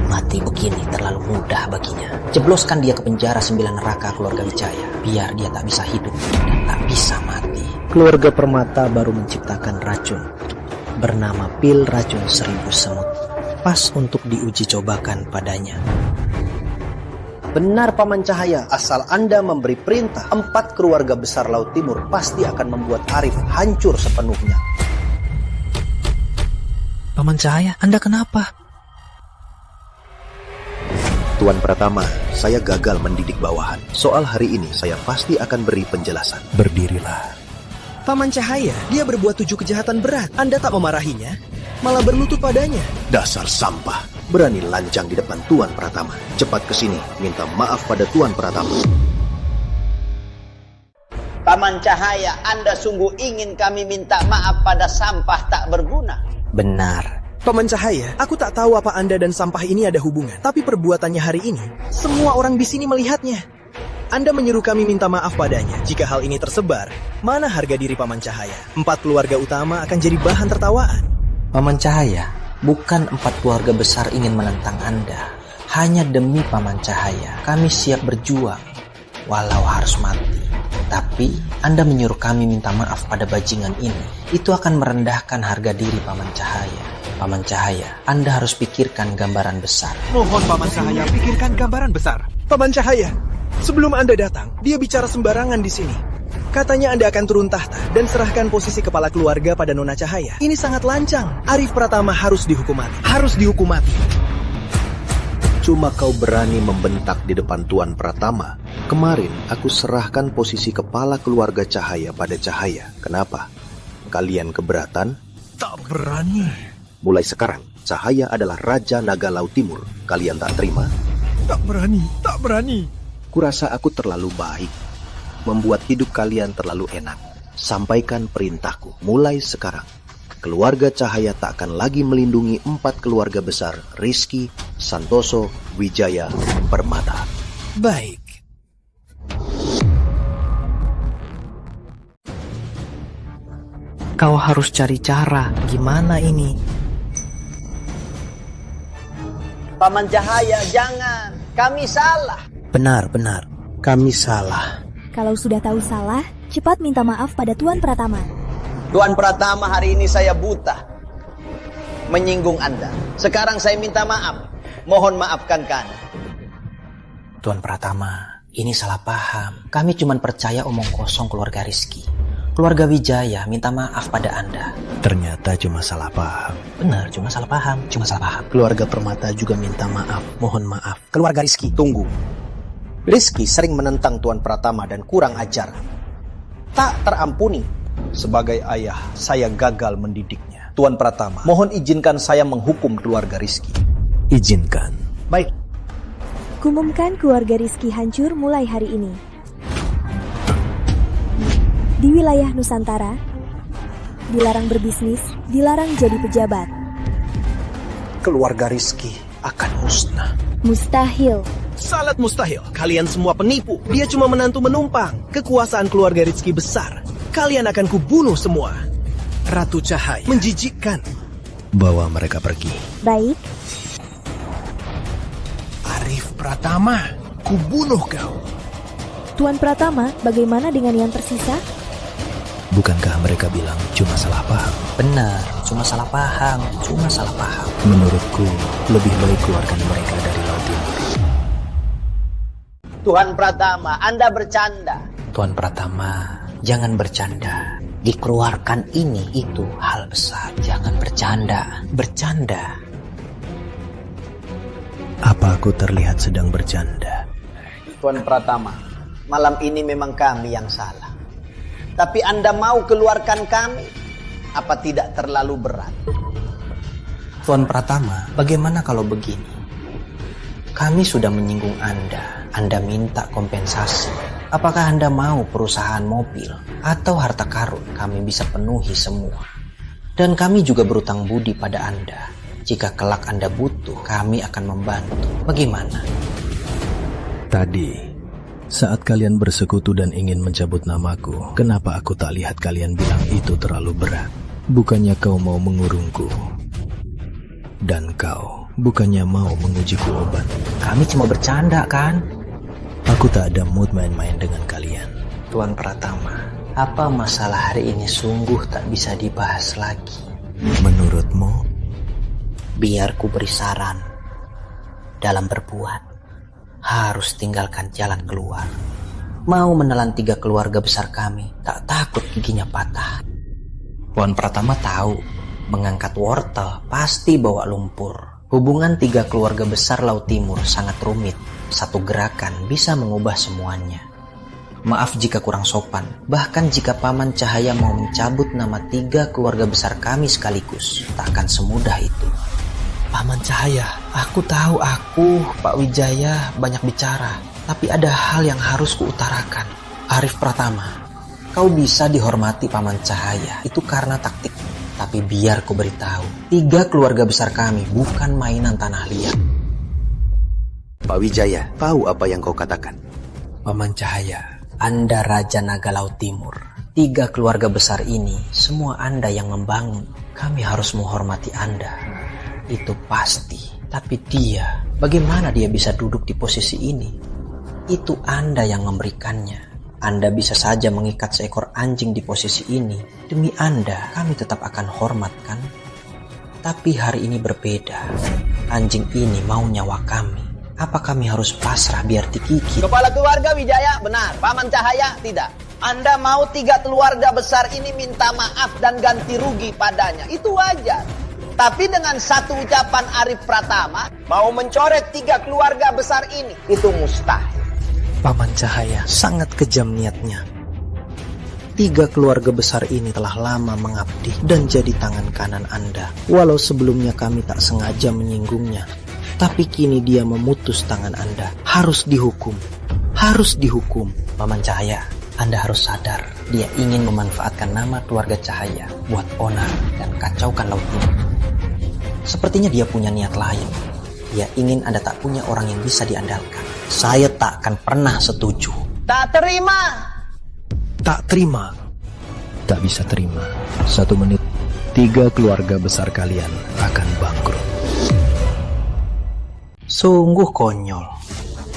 Mati begini terlalu mudah baginya. Jebloskan dia ke penjara 9 neraka keluarga Wijaya, biar dia tak bisa hidup dan tak bisa mati. Keluarga Permata baru menciptakan racun bernama pil racun 1000 semut. Pas untuk diuji cobakan padanya. Benar Paman Cahaya, asal Anda memberi perintah, 4 keluarga besar Laut Timur pasti akan membuat Arif hancur sepenuhnya. Paman Cahaya, Anda kenapa? Tuan Pratama, saya gagal mendidik bawahan. Soal hari ini saya pasti akan beri penjelasan. Berdirilah. Paman Cahaya, dia berbuat 7 kejahatan berat. Anda tak memarahinya, malah berlutut padanya. Dasar sampah, berani lancang di depan Tuan Pratama. Cepat ke sini, minta maaf pada Tuan Pratama. Paman Cahaya, Anda sungguh ingin kami minta maaf pada sampah tak berguna? Benar. Paman Cahaya, aku tak tahu apa Anda dan sampah ini ada hubungan. Tapi perbuatannya hari ini, semua orang di sini melihatnya. Anda menyuruh kami minta maaf padanya. Jika hal ini tersebar, mana harga diri Paman Cahaya? 4 keluarga utama akan jadi bahan tertawaan. Paman Cahaya, bukan 4 keluarga besar ingin menentang Anda. Hanya demi Paman Cahaya, kami siap berjuang, walau harus mati. Tapi, Anda menyuruh kami minta maaf pada bajingan ini. Itu akan merendahkan harga diri Paman Cahaya. Paman Cahaya, Anda harus pikirkan gambaran besar. Mohon Paman Cahaya, pikirkan gambaran besar. Paman Cahaya, sebelum Anda datang, dia bicara sembarangan di sini. Katanya Anda akan turun tahta dan serahkan posisi kepala keluarga pada Nona Cahaya. Ini sangat lancang. Arif Pratama harus dihukum mati. Harus dihukum mati. Cuma kau berani membentak di depan Tuan Pratama. Kemarin aku serahkan posisi kepala keluarga Cahaya pada Cahaya. Kenapa? Kalian keberatan? Tak berani. Mulai sekarang, Cahaya adalah Raja Naga Laut Timur. Kalian tak terima? Tak berani, tak berani. Kurasa aku terlalu baik, membuat hidup kalian terlalu enak. Sampaikan perintahku. Mulai sekarang, keluarga Cahaya tak akan lagi melindungi 4 keluarga besar, Rizky, Santoso, Wijaya, Permata. Baik. Kau harus cari cara. Gimana ini? Paman Cahaya, jangan. Kami salah. Benar. Kami salah. Kalau sudah tahu salah, cepat minta maaf pada Tuan Pratama. Tuan Pratama, hari ini saya buta menyinggung Anda. Sekarang saya minta maaf. Mohon maafkan kami. Tuan Pratama, ini salah paham. Kami cuma percaya omong kosong keluarga Rizky. Keluarga Wijaya minta maaf pada Anda. Ternyata cuma salah paham. Benar, cuma salah paham. Keluarga Permata juga minta maaf. Mohon maaf. Keluarga Rizky, tunggu. Rizky sering menentang Tuan Pratama dan kurang ajar. Tak terampuni. Sebagai ayah, saya gagal mendidiknya. Tuan Pratama, mohon izinkan saya menghukum keluarga Rizky. Izinkan. Baik. Kumumkan keluarga Rizky hancur mulai hari ini. Di wilayah Nusantara, dilarang berbisnis, dilarang jadi pejabat. Keluarga Rizky akan musnah. Mustahil. Sangat mustahil. Kalian semua penipu. Dia cuma menantu menumpang. Kekuasaan keluarga Rizky besar. Kalian akan kubunuh semua. Ratu Cahaya menjijikkan. Bawa mereka pergi. Baik. Arif Pratama, kubunuh kau. Tuan Pratama, bagaimana dengan yang tersisa? Bukankah mereka bilang cuma salah paham? Benar, cuma salah paham. Menurutku, lebih baik keluarkan mereka dari Laut Timur. Tuan Pratama, Anda bercanda. Tuan Pratama, jangan bercanda. Dikeluarkan ini itu hal besar. Jangan bercanda. Apa aku terlihat sedang bercanda? Tuan Pratama, malam ini memang kami yang salah. Tapi Anda mau keluarkan kami? Apa tidak terlalu berat? Tuan Pratama, bagaimana kalau begini? Kami sudah menyinggung Anda. Anda minta kompensasi. Apakah Anda mau perusahaan mobil atau harta karun? Kami bisa penuhi semua. Dan kami juga berutang budi pada Anda. Jika kelak Anda butuh, kami akan membantu. Bagaimana? Tadi, saat kalian bersekutu dan ingin mencabut namaku, kenapa aku tak lihat kalian bilang itu terlalu berat? Bukannya kau mau mengurungku? Dan kau bukannya mau mengujiku obat? Kami cuma bercanda, kan? Aku tak ada mood main-main dengan kalian. Tuan Pratama, apa masalah hari ini sungguh tak bisa dibahas lagi? Menurutmu? Biar ku beri saran. Dalam berbuat, harus tinggalkan jalan keluar. Mau menelan 3 keluarga besar kami, tak takut giginya patah. Tuan Pratama tahu, mengangkat wortel pasti bawa lumpur. Hubungan 3 keluarga besar Laut Timur sangat rumit. Satu gerakan bisa mengubah semuanya. Maaf jika kurang sopan, bahkan jika Paman Cahaya mau mencabut nama 3 keluarga besar kami sekaligus, tak akan semudah itu. Paman Cahaya, aku tahu Pak Wijaya banyak bicara, tapi ada hal yang harus kuutarakan. Arif Pratama, kau bisa dihormati Paman Cahaya, itu karena taktik. Tapi biar ku beritahu, 3 keluarga besar kami bukan mainan tanah liat. Pak Wijaya, tahu apa yang kau katakan? Paman Cahaya, Anda Raja Naga Laut Timur. 3 keluarga besar ini, semua Anda yang membangun. Kami harus menghormati Anda. Itu pasti. Tapi dia, bagaimana dia bisa duduk di posisi ini? Itu Anda yang memberikannya. Anda bisa saja mengikat seekor anjing di posisi ini. Demi Anda, kami tetap akan hormat, kan? Tapi hari ini berbeda. Anjing ini mau nyawa kami. Apa kami harus pasrah biar digigit? Kepala keluarga Wijaya, benar. Paman Cahaya, tidak. Anda mau 3 keluarga besar ini minta maaf dan ganti rugi padanya. Itu wajar. Tapi dengan satu ucapan Arif Pratama, mau mencoret 3 keluarga besar ini, itu mustahil. Paman Cahaya sangat kejam niatnya. 3 keluarga besar ini telah lama mengabdi dan jadi tangan kanan Anda. Walau sebelumnya kami tak sengaja menyinggungnya, tapi kini dia memutus tangan Anda. Harus dihukum. Harus dihukum. Paman Cahaya, Anda harus sadar, dia ingin memanfaatkan nama keluarga Cahaya buat onar dan kacaukan Laut Timur. Sepertinya dia punya niat lain. Dia ingin Anda tak punya orang yang bisa diandalkan. Saya tak akan pernah setuju. Tak terima. Tak terima. Tak bisa terima. 1 menit, 3 keluarga besar kalian akan bangkrut. Sungguh konyol.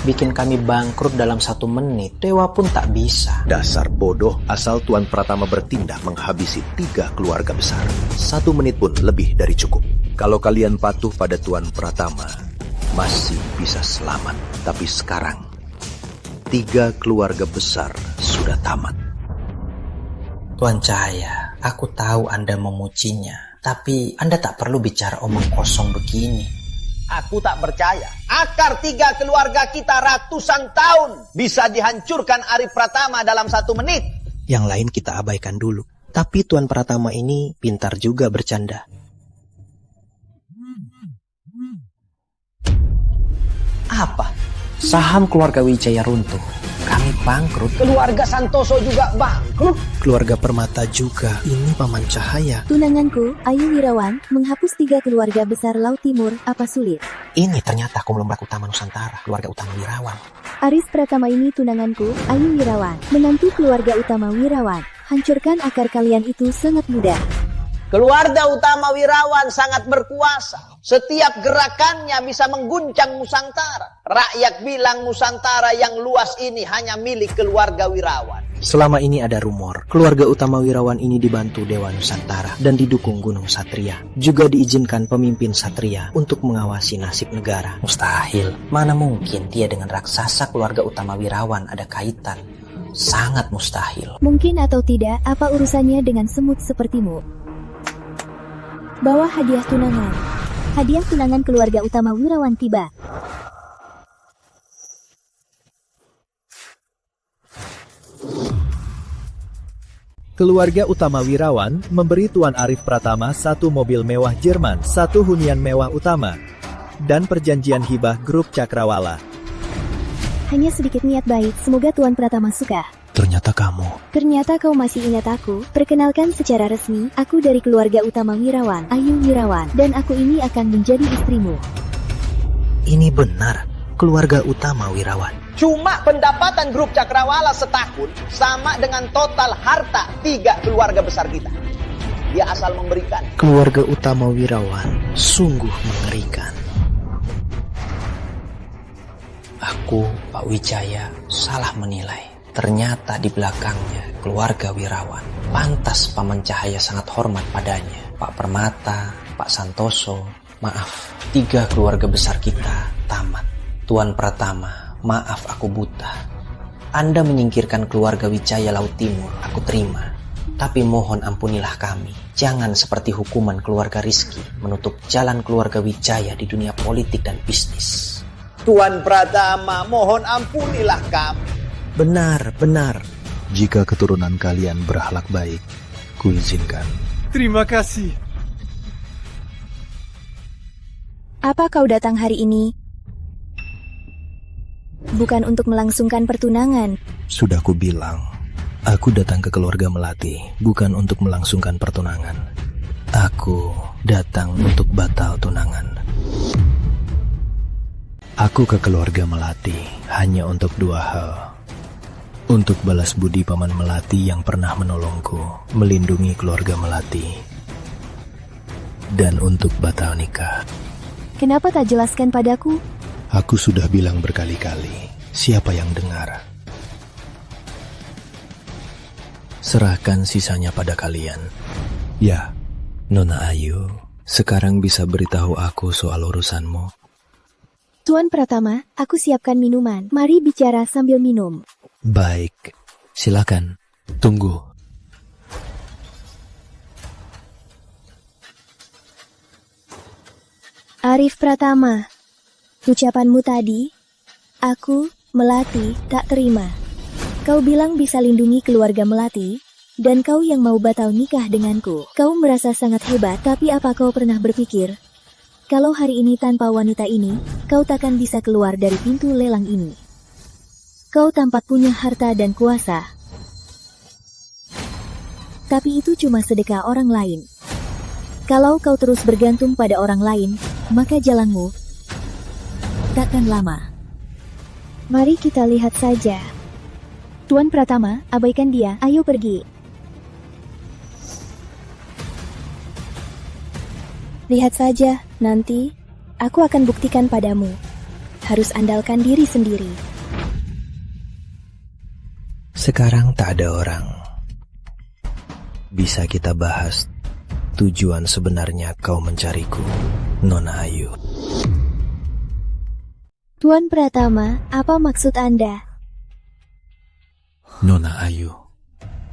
Bikin kami bangkrut dalam 1 menit, dewa pun tak bisa. Dasar bodoh, asal Tuan Pratama bertindak menghabisi 3 keluarga besar. 1 menit pun lebih dari cukup. Kalau kalian patuh pada Tuan Pratama, masih bisa selamat. Tapi sekarang, 3 keluarga besar sudah tamat. Tuan Cahaya, aku tahu Anda memujinya, tapi Anda tak perlu bicara omong kosong begini. Aku tak percaya. Akar 3 keluarga kita ratusan tahun bisa dihancurkan Arif Pratama dalam 1 menit. Yang lain kita abaikan dulu. Tapi Tuan Pratama ini pintar juga bercanda. Apa? Saham keluarga Wijaya runtuh. Kami bangkrut. Keluarga Santoso juga bangkrut. Keluarga Permata juga. Ini Paman Cahaya. Tunanganku, Ayu Wirawan, menghapus 3 keluarga besar Laut Timur, apa sulit? Ini ternyata konglomerat utama Nusantara, keluarga utama Wirawan. Arif Pratama ini tunanganku, Ayu Wirawan, menantu keluarga utama Wirawan. Hancurkan akar kalian itu sangat mudah. Keluarga utama Wirawan sangat berkuasa. Setiap gerakannya bisa mengguncang Nusantara. Rakyat bilang Nusantara yang luas ini hanya milik keluarga Wirawan. Selama ini ada rumor, keluarga utama Wirawan ini dibantu Dewa Nusantara dan didukung Gunung Satria. Juga diizinkan pemimpin Satria untuk mengawasi nasib negara. Mustahil. Mana mungkin dia dengan raksasa keluarga utama Wirawan ada kaitan. Sangat mustahil. Mungkin atau tidak, apa urusannya dengan semut sepertimu? Bawa hadiah tunangan. Hadiah tunangan keluarga utama Wirawan tiba. Keluarga utama Wirawan memberi Tuan Arif Pratama 1 mobil mewah Jerman, 1 hunian mewah utama, dan perjanjian hibah grup Cakrawala. Hanya sedikit niat baik, semoga Tuan Pratama suka. Ternyata kamu. Ternyata kau masih ingat aku. Perkenalkan secara resmi, aku dari keluarga utama Wirawan, Ayu Wirawan, dan aku ini akan menjadi istrimu. Ini benar, keluarga utama Wirawan. Cuma pendapatan grup Cakrawala setahun sama dengan total harta 3 keluarga besar kita. Dia asal memberikan. Keluarga utama Wirawan sungguh mengerikan. Aku, Pak Wijaya, salah menilai. Ternyata di belakangnya keluarga Wirawan. Pantas Paman Cahaya sangat hormat padanya. Pak Permata, Pak Santoso, maaf, 3 keluarga besar kita tamat. Tuan Pratama, maaf aku buta. Anda menyingkirkan keluarga Wijaya Laut Timur, aku terima. Tapi mohon ampunilah kami. Jangan seperti hukuman keluarga Rizky menutup jalan keluarga Wijaya di dunia politik dan bisnis. Tuan Pratama, mohon ampunilah kami. Benar, benar. Jika keturunan kalian berakhlak baik, kuizinkan. Terima kasih. Apa kau datang hari ini? Bukan untuk melangsungkan pertunangan. Sudah kubilang, aku datang ke keluarga Melati, bukan untuk melangsungkan pertunangan. Aku datang untuk batal tunangan. Aku ke keluarga Melati hanya untuk 2 hal. Untuk balas budi Paman Melati yang pernah menolongku, melindungi keluarga Melati, dan untuk batal nikah. Kenapa tak jelaskan padaku? Aku sudah bilang berkali-kali, siapa yang dengar? Serahkan sisanya pada kalian. Ya, Nona Ayu, sekarang bisa beritahu aku soal urusanmu. Tuan Pratama, aku siapkan minuman. Mari bicara sambil minum. Baik, silakan. Tunggu. Arif Pratama, ucapanmu tadi, aku, Melati, tak terima. Kau bilang bisa lindungi keluarga Melati, dan kau yang mau batal nikah denganku. Kau merasa sangat hebat, tapi apa kau pernah berpikir, kalau hari ini tanpa wanita ini, kau takkan bisa keluar dari pintu lelang ini. Kau tampak punya harta dan kuasa. Tapi itu cuma sedekah orang lain. Kalau kau terus bergantung pada orang lain, maka jalanmu takkan lama. Mari kita lihat saja. Tuan Pratama, abaikan dia, ayo pergi. Lihat saja, nanti aku akan buktikan padamu. Harus andalkan diri sendiri. Sekarang tak ada orang. Bisa kita bahas tujuan sebenarnya kau mencariku, Nona Ayu. Tuan Pratama, apa maksud Anda? Nona Ayu,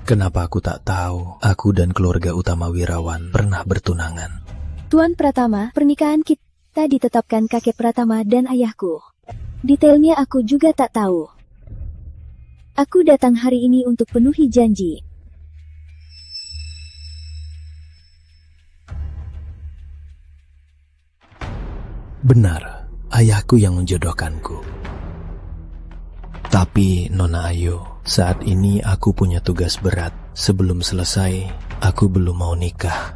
kenapa aku tak tahu aku dan keluarga utama Wirawan pernah bertunangan? Tuan Pratama, pernikahan kita ditetapkan kakek Pratama dan ayahku. Detailnya aku juga tak tahu. Aku datang hari ini untuk penuhi janji. Benar, ayahku yang menjodohkanku. Tapi, Nona Ayu, saat ini aku punya tugas berat. Sebelum selesai, aku belum mau nikah.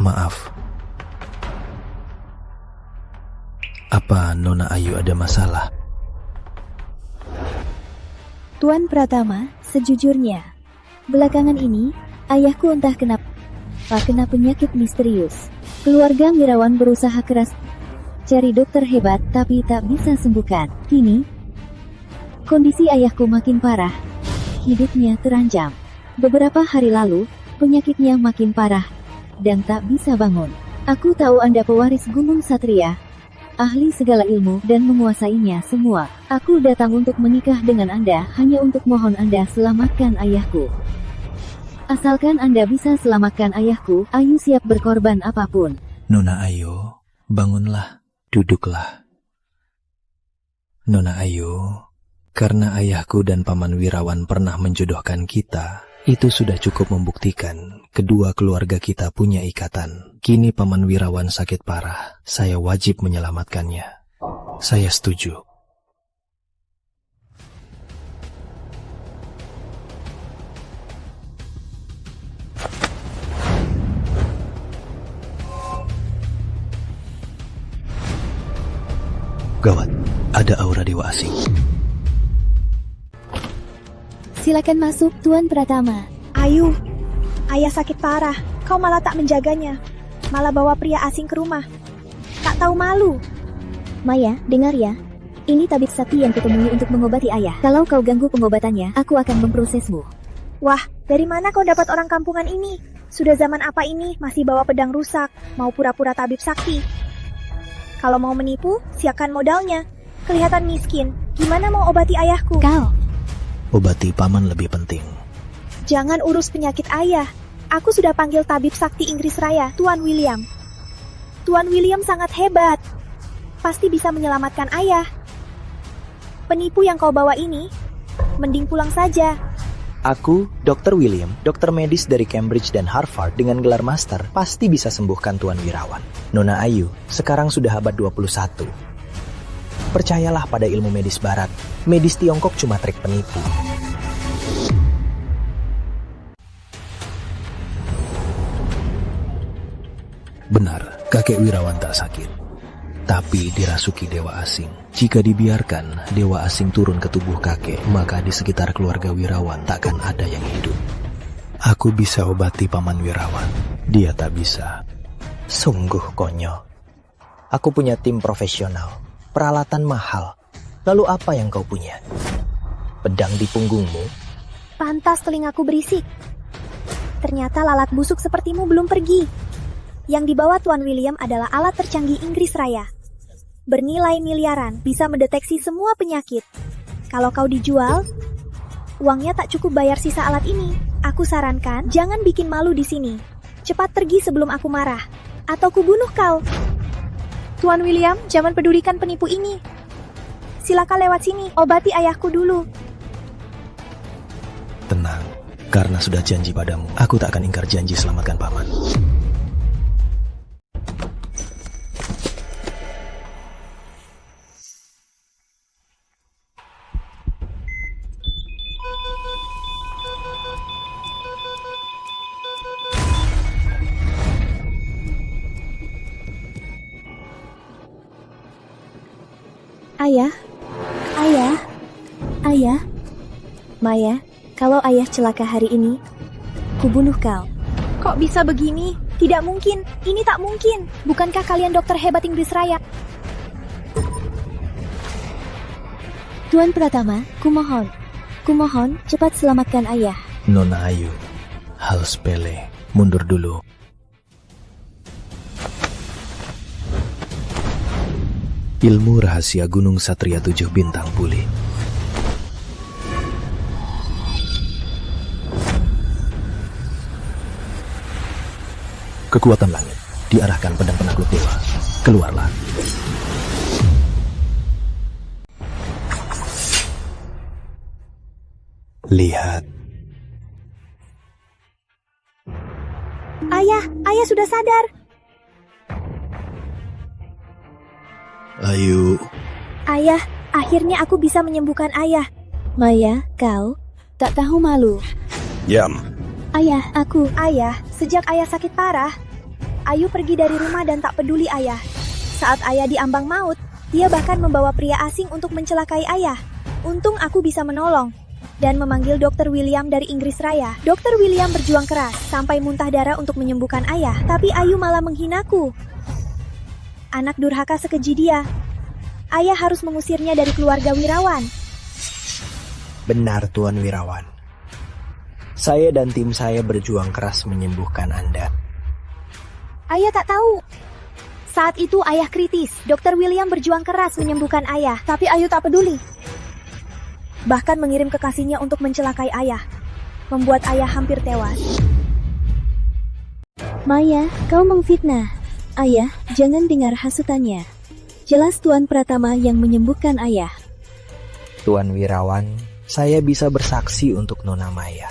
Maaf. Apa Nona Ayu ada masalah? Tuan Pratama, sejujurnya, belakangan ini, ayahku entah kenapa kena penyakit misterius. Keluarga Wirawan berusaha keras cari dokter hebat tapi tak bisa sembuhkan. Kini, kondisi ayahku makin parah. Hidupnya terancam. Beberapa hari lalu, penyakitnya makin parah dan tak bisa bangun. Aku tahu Anda pewaris Gunung Satria, ahli segala ilmu dan menguasainya semua. Aku datang untuk menikah dengan Anda hanya untuk mohon Anda selamatkan ayahku. Asalkan Anda bisa selamatkan ayahku, Ayu siap berkorban apapun. Nona Ayu, bangunlah, duduklah. Nona Ayu, karena ayahku dan Paman Wirawan pernah menjodohkan kita, itu sudah cukup membuktikan kedua keluarga kita punya ikatan. Kini Paman Wirawan sakit parah, saya wajib menyelamatkannya. Saya setuju. Gawat, ada aura dewa asing. Silakan masuk, Tuan Pratama. Ayu, ayah sakit parah. Kau malah tak menjaganya. Malah bawa pria asing ke rumah. Tak tahu malu. Maya, dengar ya. Ini tabib sakti yang kutemui untuk mengobati ayah. Kalau kau ganggu pengobatannya, aku akan memprosesmu. Wah, dari mana kau dapat orang kampungan ini? Sudah zaman apa ini masih bawa pedang rusak, mau pura-pura tabib sakti? Kalau mau menipu, siapkan modalnya. Kelihatan miskin. Gimana mau obati ayahku? Kau. Obati paman lebih penting. Jangan urus penyakit ayah. Aku sudah panggil tabib sakti Inggris Raya, Tuan William. Tuan William sangat hebat. Pasti bisa menyelamatkan ayah. Penipu yang kau bawa ini, mending pulang saja. Aku, Dr. William, dokter medis dari Cambridge dan Harvard dengan gelar master, pasti bisa sembuhkan Tuan Wirawan. Nona Ayu, sekarang sudah abad 21. Percayalah pada ilmu medis barat. Medis Tiongkok cuma trik penipu. Benar, kakek Wirawan tak sakit. Tapi dirasuki dewa asing. Jika dibiarkan dewa asing turun ke tubuh kakek, maka di sekitar keluarga Wirawan takkan ada yang hidup. Aku bisa obati Paman Wirawan. Dia tak bisa. Sungguh konyol. Aku punya tim profesional. Peralatan mahal. Lalu apa yang kau punya? Pedang di punggungmu? Pantas telingaku berisik. Ternyata lalat busuk sepertimu belum pergi. Yang dibawa Tuan William adalah alat tercanggih Inggris Raya. Bernilai miliaran, bisa mendeteksi semua penyakit. Kalau kau dijual, uangnya tak cukup bayar sisa alat ini. Aku sarankan, jangan bikin malu di sini. Cepat pergi sebelum aku marah, atau kubunuh kau. Tuan William, jangan pedulikan penipu ini. Silakan lewat sini, obati ayahku dulu. Tenang, karena sudah janji padamu, aku tak akan ingkar janji selamatkan paman. Ayah, ayah. Maya, kalau ayah celaka hari ini, kubunuh kau. Kok bisa begini? Tidak mungkin, ini tak mungkin. Bukankah kalian dokter hebat Inggris Raya? Tuan Pratama, kumohon cepat selamatkan ayah. Nona Ayu, hal sepele, mundur dulu. Ilmu rahasia Gunung Satria 7 Bintang pulih. Kekuatan langit diarahkan pedang penakluk dewa. Keluarlah. Lihat. Ayah sudah sadar. Ayu. Ayah, akhirnya aku bisa menyembuhkan ayah. Maya, kau tak tahu malu. Diam. Ayah, aku. Ayah, sejak ayah sakit parah, Ayu pergi dari rumah dan tak peduli ayah. Saat ayah diambang maut, dia bahkan membawa pria asing untuk mencelakai ayah. Untung aku bisa menolong dan memanggil Dr. William dari Inggris Raya. Dr. William berjuang keras sampai muntah darah untuk menyembuhkan ayah, tapi Ayu malah menghinaku. Anak durhaka sekeji dia. Ayah harus mengusirnya dari keluarga Wirawan. Benar, Tuan Wirawan. Saya dan tim saya berjuang keras menyembuhkan Anda. Ayah tak tahu. Saat itu ayah kritis. Dr. William berjuang keras menyembuhkan ayah, tapi Ayu tak peduli. Bahkan mengirim kekasihnya untuk mencelakai ayah, membuat ayah hampir tewas. Maya, kau mengfitnah. Ayah, jangan dengar hasutannya. Jelas Tuan Pratama yang menyembuhkan ayah. Tuan Wirawan, saya bisa bersaksi untuk Nona Maya.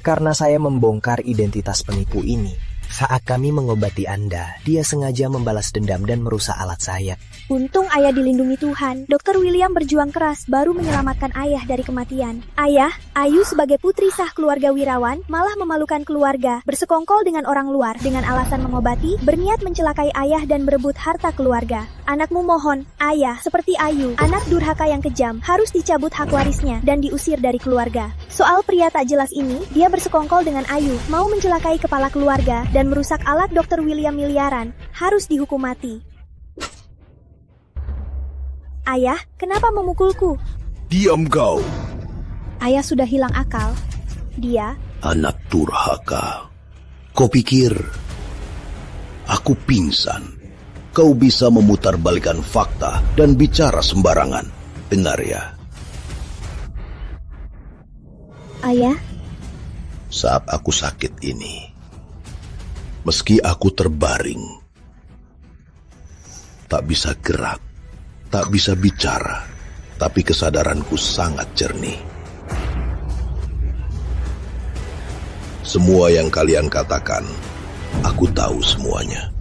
Karena saya membongkar identitas penipu ini. Saat kami mengobati Anda, dia sengaja membalas dendam dan merusak alat sayap. Untung ayah dilindungi Tuhan. Dr. William berjuang keras baru menyelamatkan ayah dari kematian. Ayah, Ayu sebagai putri sah keluarga Wirawan malah memalukan keluarga, bersekongkol dengan orang luar dengan alasan mengobati, berniat mencelakai ayah dan berebut harta keluarga. Anakmu mohon, ayah, seperti Ayu, anak durhaka yang kejam, harus dicabut hak warisnya dan diusir dari keluarga. Soal pria tak jelas ini, dia bersekongkol dengan Ayu, mau mencelakai kepala keluarga dan merusak alat Dr. William miliaran, harus dihukum mati. Ayah, kenapa memukulku? Diam kau. Ayah sudah hilang akal. Dia... Anak durhaka. Kau pikir aku pingsan? Kau bisa memutarbalikkan fakta dan bicara sembarangan. Dengar ya. Ayah? Saat aku sakit ini, meski aku terbaring, tak bisa gerak, tak bisa bicara, tapi kesadaranku sangat jernih. Semua yang kalian katakan, aku tahu semuanya.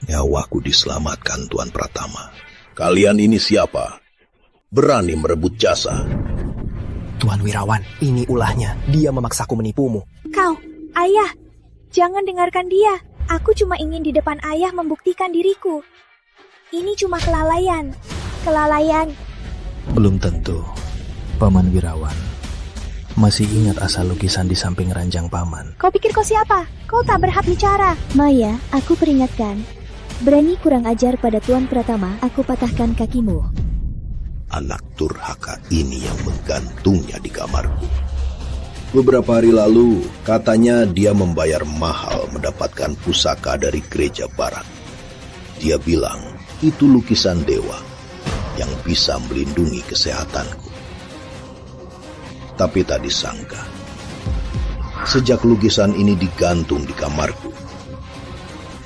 Nyawaku diselamatkan, Tuan Pratama. Kalian ini siapa? Berani merebut jasa? Tuan Wirawan, ini ulahnya. Dia memaksaku menipumu. Kau, ayah, jangan dengarkan dia. Aku cuma ingin di depan ayah membuktikan diriku. Ini cuma kelalaian. Kelalaian. Belum tentu. Paman Wirawan masih ingat asal lukisan di samping ranjang paman. Kau pikir kau siapa? Kau tak berhak bicara. Maya, aku peringatkan. Berani kurang ajar pada Tuan Pratama, aku patahkan kakimu. Anak durhaka ini yang menggantungnya di kamarku. Beberapa hari lalu, katanya dia membayar mahal mendapatkan pusaka dari gereja barat. Dia bilang, itu lukisan dewa yang bisa melindungi kesehatanku. Tapi tak disangka, sejak lukisan ini digantung di kamarku,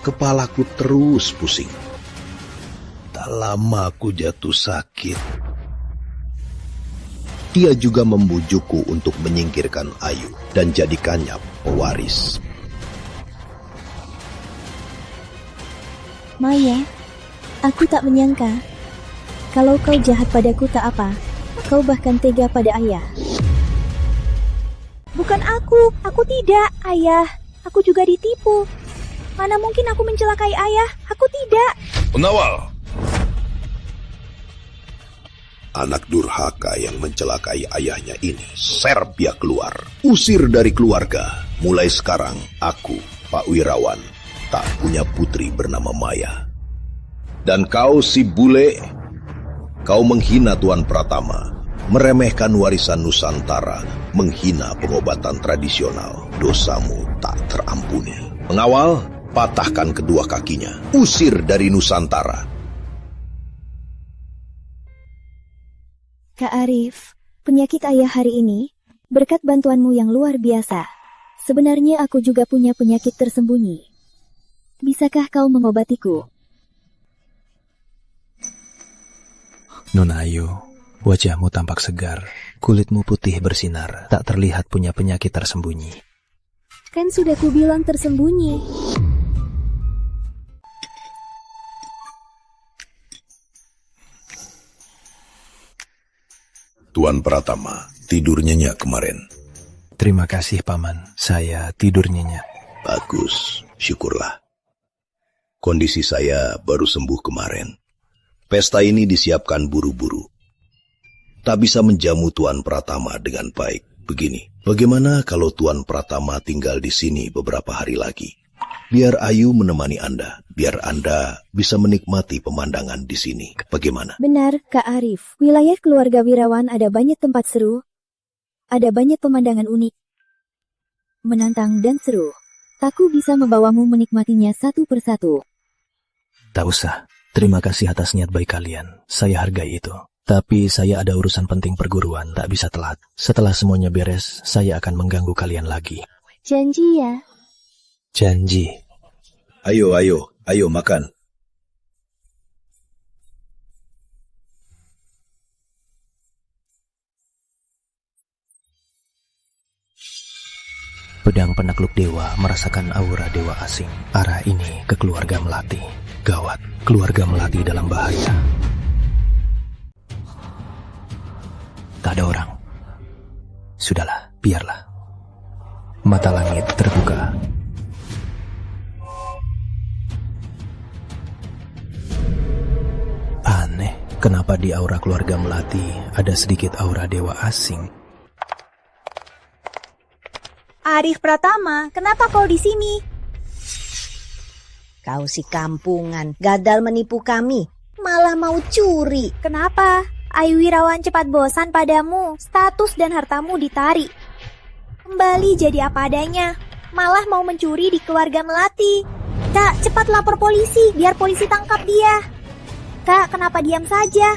kepalaku terus pusing. Tak lama aku jatuh sakit. Dia juga membujukku untuk menyingkirkan Ayu dan jadikannya pewaris. Maya, aku tak menyangka. Kalau kau jahat padaku tak apa, kau bahkan tega pada ayah. Bukan aku tidak, ayah. Aku juga ditipu. Mana mungkin aku mencelakai ayah? Aku tidak. Pengawal! Anak durhaka yang mencelakai ayahnya ini, serp dia keluar. Usir dari keluarga. Mulai sekarang, aku, Pak Wirawan, tak punya putri bernama Maya. Dan kau si bule, kau menghina Tuan Pratama, meremehkan warisan Nusantara, menghina pengobatan tradisional. Dosamu tak terampuni. Pengawal, patahkan kedua kakinya. Usir dari Nusantara. Kak Arif, penyakit ayah hari ini, berkat bantuanmu yang luar biasa. Sebenarnya aku juga punya penyakit tersembunyi. Bisakah kau mengobatiku? Nona Ayu, wajahmu tampak segar, kulitmu putih bersinar, tak terlihat punya penyakit tersembunyi. Kan sudah kubilang tersembunyi. Tuan Pratama, tidur nyenyak kemarin. Terima kasih, Paman. Saya tidur nyenyak. Bagus, syukurlah. Kondisi saya baru sembuh kemarin. Pesta ini disiapkan buru-buru. Tak bisa menjamu Tuan Pratama dengan baik. Begini, bagaimana kalau Tuan Pratama tinggal di sini beberapa hari lagi? Biar Ayu menemani Anda, biar Anda bisa menikmati pemandangan di sini. Bagaimana? Benar, Kak Arif. Wilayah keluarga Wirawan ada banyak tempat seru. Ada banyak pemandangan unik, menantang dan seru. Aku bisa membawamu menikmatinya satu persatu. Tak usah. Terima kasih atas niat baik kalian. Saya hargai itu. Tapi saya ada urusan penting perguruan, tak bisa telat. Setelah semuanya beres, saya akan mengganggu kalian lagi. Janji ya? Janji. Ayo makan. Pedang penakluk dewa merasakan aura dewa asing. Arah ini ke keluarga Melati. Gawat, keluarga Melati dalam bahaya. Tak ada orang. Sudahlah, biarlah. Mata langit terbuka. Aneh, kenapa di aura keluarga Melati ada sedikit aura dewa asing? Arif Pratama, kenapa kau di sini? Kau si kampungan, gagal menipu kami, malah mau curi. Kenapa? Ayu Wirawan cepat bosan padamu, status dan hartamu ditarik. Kembali jadi apa adanya, malah mau mencuri di keluarga Melati. Kak, cepat lapor polisi, biar polisi tangkap dia. Kak, kenapa diam saja?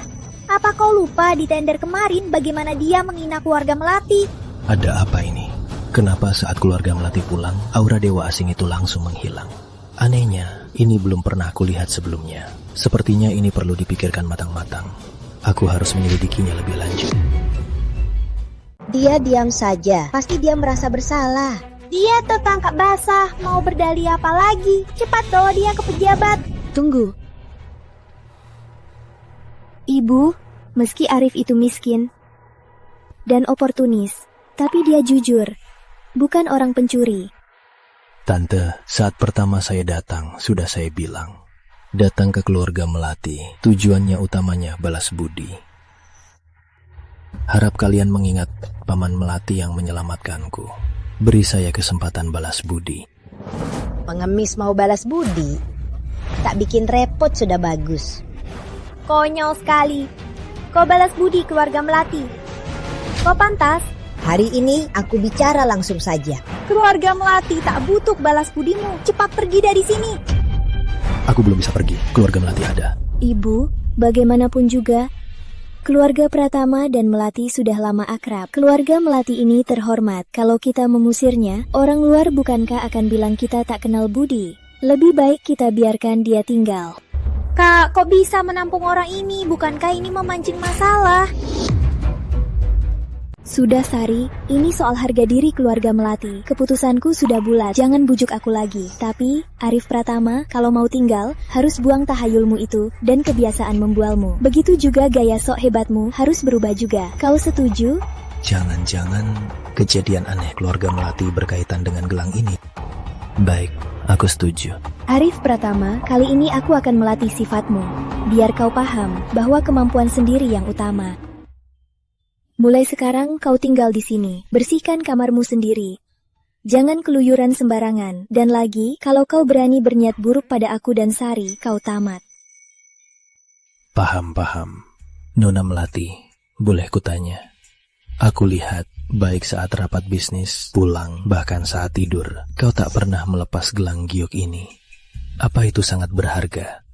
Apa kau lupa di tender kemarin bagaimana dia menghina keluarga Melati? Ada apa ini? Kenapa saat keluarga Melati pulang, aura dewa asing itu langsung menghilang? Anehnya, ini belum pernah aku lihat sebelumnya. Sepertinya ini perlu dipikirkan matang-matang. Aku harus menyelidikinya lebih lanjut. Dia diam saja, pasti dia merasa bersalah. Dia tertangkap basah, mau berdalih apa lagi? Cepat bawa dia ke pejabat. Tunggu. Ibu, meski Arif itu miskin dan oportunis, tapi dia jujur. Bukan orang pencuri. Tante, saat pertama saya datang, sudah saya bilang. Datang ke keluarga Melati, tujuannya utamanya balas budi. Harap kalian mengingat Paman Melati yang menyelamatkanku. Beri saya kesempatan balas budi. Pengemis mau balas budi? Tak bikin repot sudah bagus. Konyol sekali. Kau balas budi keluarga Melati. Kau pantas. Hari ini aku bicara langsung saja. Keluarga Melati tak butuh balas budimu. Cepat pergi dari sini. Aku belum bisa pergi. Keluarga Melati ada. Ibu, bagaimanapun juga, keluarga Pratama dan Melati sudah lama akrab. Keluarga Melati ini terhormat. Kalau kita mengusirnya, orang luar bukankah akan bilang kita tak kenal budi? Lebih baik kita biarkan dia tinggal. Kak, kok bisa menampung orang ini? Bukankah ini memancing masalah? Sudah Sari, ini soal harga diri keluarga Melati. Keputusanku sudah bulat, jangan bujuk aku lagi. Tapi, Arif Pratama, kalau mau tinggal, harus buang tahayulmu itu dan kebiasaan membualmu. Begitu juga gaya sok hebatmu harus berubah juga. Kau setuju? Jangan-jangan kejadian aneh keluarga Melati berkaitan dengan gelang ini. Baik, aku setuju. Arif Pratama, kali ini aku akan melatih sifatmu. Biar kau paham bahwa kemampuan sendiri yang utama. Mulai sekarang kau tinggal di sini, bersihkan kamarmu sendiri. Jangan keluyuran sembarangan, dan lagi, kalau kau berani berniat buruk pada aku dan Sari, kau tamat. Paham. Nona Melati, boleh kutanya? Aku lihat, baik saat rapat bisnis, pulang, bahkan saat tidur, kau tak pernah melepas gelang giok ini. Apa itu sangat berharga?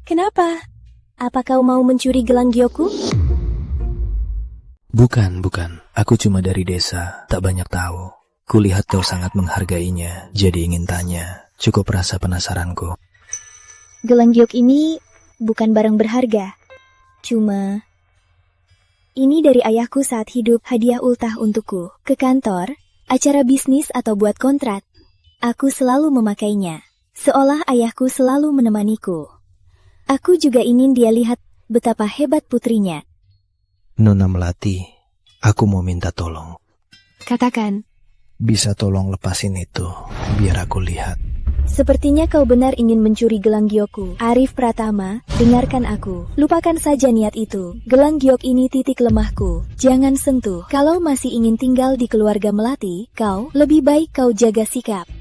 Kenapa? Apa kau mau mencuri gelang giokku? Bukan. Aku cuma dari desa, tak banyak tahu. Kulihat kau sangat menghargainya, jadi ingin tanya. Cukup rasa penasaranku. Gelang giok ini bukan barang berharga. Cuma, ini dari ayahku saat hidup, hadiah ultah untukku. Ke kantor, acara bisnis atau buat kontrak. Aku selalu memakainya. Seolah ayahku selalu menemaniku. Aku juga ingin dia lihat betapa hebat putrinya. Nona Melati, aku mau minta tolong. Katakan. Bisa tolong lepasin itu, biar aku lihat. Sepertinya kau benar ingin mencuri gelang giokku. Arif Pratama, dengarkan aku. Lupakan saja niat itu. Gelang giok ini titik lemahku. Jangan sentuh. Kalau masih ingin tinggal di keluarga Melati, lebih baik kau jaga sikap.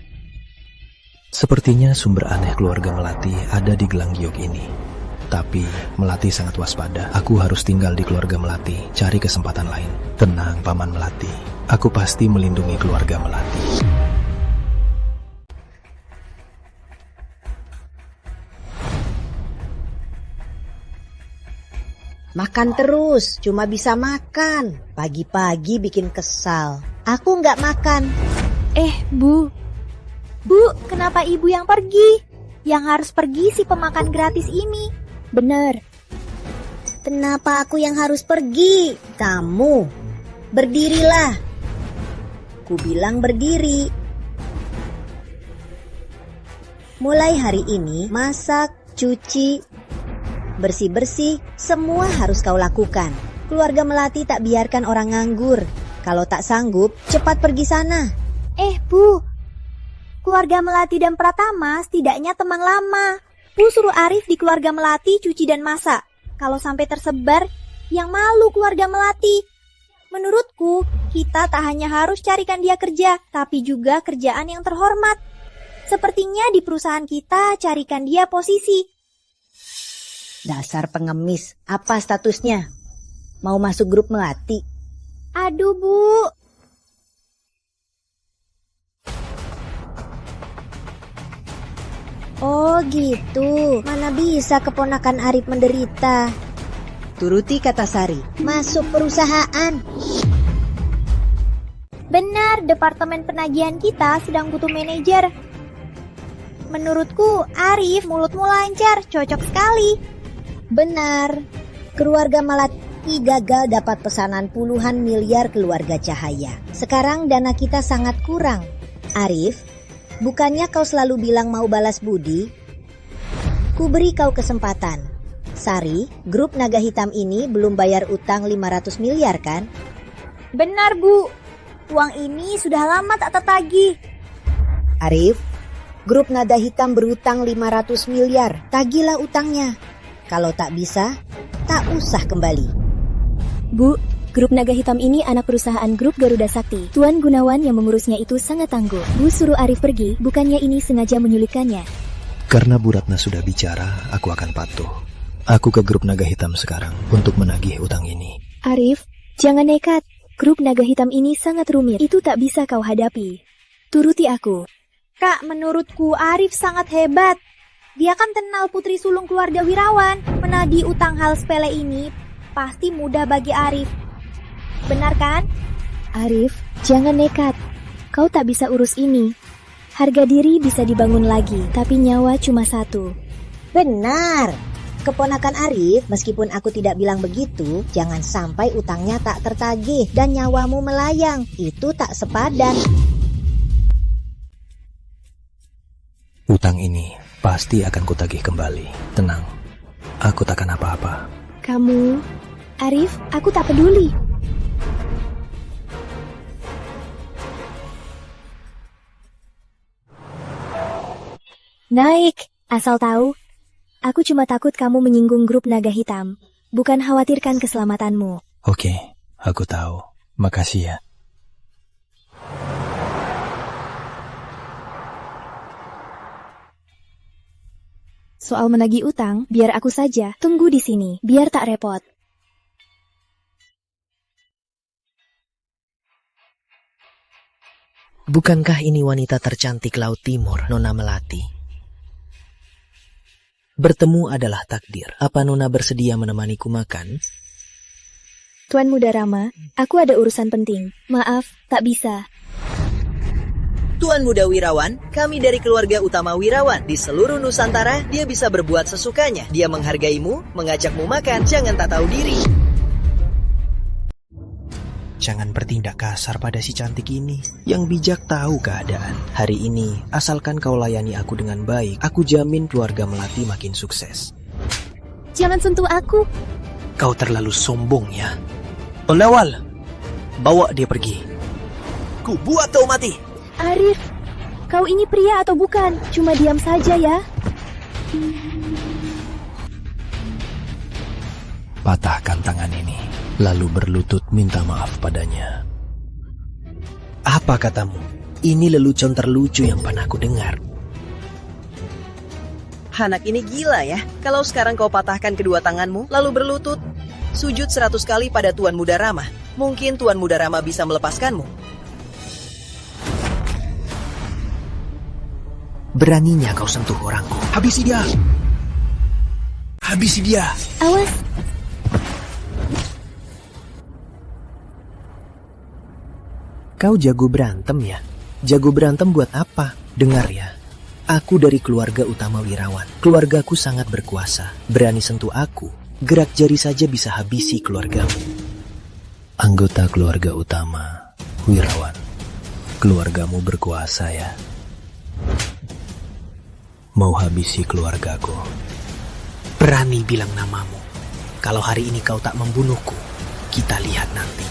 Sepertinya sumber aneh keluarga Melati ada di gelang giok ini. Tapi Melati sangat waspada. Aku harus tinggal di keluarga Melati, cari kesempatan lain. Tenang, Paman Melati. Aku pasti melindungi keluarga Melati. Makan terus, cuma bisa makan. Pagi-pagi bikin kesal. Aku nggak makan. Bu, kenapa ibu yang pergi? Yang harus pergi si pemakan gratis ini. Benar. Kenapa aku yang harus pergi? Kamu. Berdirilah. Ku bilang berdiri. Mulai hari ini, masak, cuci, bersih-bersih, semua harus kau lakukan. Keluarga Melati tak biarkan orang nganggur. Kalau tak sanggup, cepat pergi sana. Bu, keluarga Melati dan Pratama setidaknya teman lama. Bu suruh Arif di keluarga Melati cuci dan masak. Kalau sampai tersebar, yang malu keluarga Melati. Menurutku, kita tak hanya harus carikan dia kerja, tapi juga kerjaan yang terhormat. Sepertinya di perusahaan kita carikan dia posisi. Dasar pengemis, apa statusnya? Mau masuk grup Melati? Aduh, Bu. Oh gitu, mana bisa keponakan Arif menderita. Turuti kata Sari, masuk perusahaan. Benar, departemen penagihan kita sedang butuh manajer. Menurutku, Arif mulutmu lancar, cocok sekali. Benar, keluarga Melati gagal dapat pesanan puluhan miliar keluarga Cahaya. Sekarang dana kita sangat kurang. Arif, bukannya kau selalu bilang mau balas budi? Ku beri kau kesempatan. Sari, grup naga hitam ini belum bayar utang 500 miliar kan? Benar, Bu. Uang ini sudah lama tak tertagih. Arif, grup naga hitam berutang 500 miliar. Tagihlah utangnya. Kalau tak bisa, tak usah kembali. Bu, grup naga hitam ini anak perusahaan grup Garuda Sakti. Tuan Gunawan yang mengurusnya itu sangat tangguh. Bu suruh Arif pergi, bukannya ini sengaja menyulitkannya. Karena Bu Ratna sudah bicara, aku akan patuh. Aku ke grup naga hitam sekarang untuk menagih utang ini. Arif, jangan nekat. Grup naga hitam ini sangat rumit. Itu tak bisa kau hadapi. Turuti aku. Kak, menurutku Arif sangat hebat. Dia kan kenal putri sulung keluarga Wirawan. Menagih utang hal sepele ini pasti mudah bagi Arif. Benar kan? Arif, jangan nekat. Kau tak bisa urus ini. harga diri bisa dibangun lagi, tapi nyawa cuma satu. Benar. Keponakan Arif, meskipun aku tidak bilang begitu, jangan sampai utangnya tak tertagih dan nyawamu melayang. Itu tak sepadan. Utang ini pasti akan kutagih kembali. Tenang, aku takkan apa-apa. Kamu, Arif, aku tak peduli. Naik, asal tahu. Aku cuma takut kamu menyinggung grup naga hitam, bukan khawatirkan keselamatanmu. Oke, aku tahu. Makasih ya. Soal menagih utang, biar aku saja. Tunggu di sini, biar tak repot. Bukankah ini wanita tercantik Laut Timur, Nona Melati? Bertemu adalah takdir. Apa Nona bersedia menemaniku makan? Tuan Muda Rama, aku ada urusan penting. Maaf, tak bisa. Tuan Muda Wirawan, kami dari keluarga utama Wirawan. Di seluruh Nusantara, dia bisa berbuat sesukanya. Dia menghargaimu, mengajakmu makan, jangan tak tahu diri. Jangan bertindak kasar pada si cantik ini. Yang bijak tahu keadaan. Hari ini, asalkan kau layani aku dengan baik, aku jamin keluarga Melati makin sukses. Jangan sentuh aku. Kau terlalu sombong ya. Olawal, bawa dia pergi. Ku buat kau mati. Arif, kau ini pria atau bukan? Cuma diam saja ya. Patahkan tangan ini, lalu berlutut minta maaf padanya. Apa katamu? Ini lelucon terlucu yang pernah aku dengar. Anak ini gila ya. Kalau sekarang kau patahkan kedua tanganmu, lalu berlutut, sujud 100 kali pada Tuan Muda Rama. Mungkin Tuan Muda Rama bisa melepaskanmu. Beraninya kau sentuh orangku. Habisi dia. Habisi dia. Awas. Kau jago berantem ya? Jago berantem buat apa? Dengar ya, aku dari keluarga utama Wirawan. Keluargaku sangat berkuasa. Berani sentuh aku, gerak jari saja bisa habisi keluargamu. Anggota keluarga utama Wirawan. Keluargamu berkuasa ya? Mau habisi keluargaku? Berani bilang namamu. Kalau hari ini kau tak membunuhku, kita lihat nanti.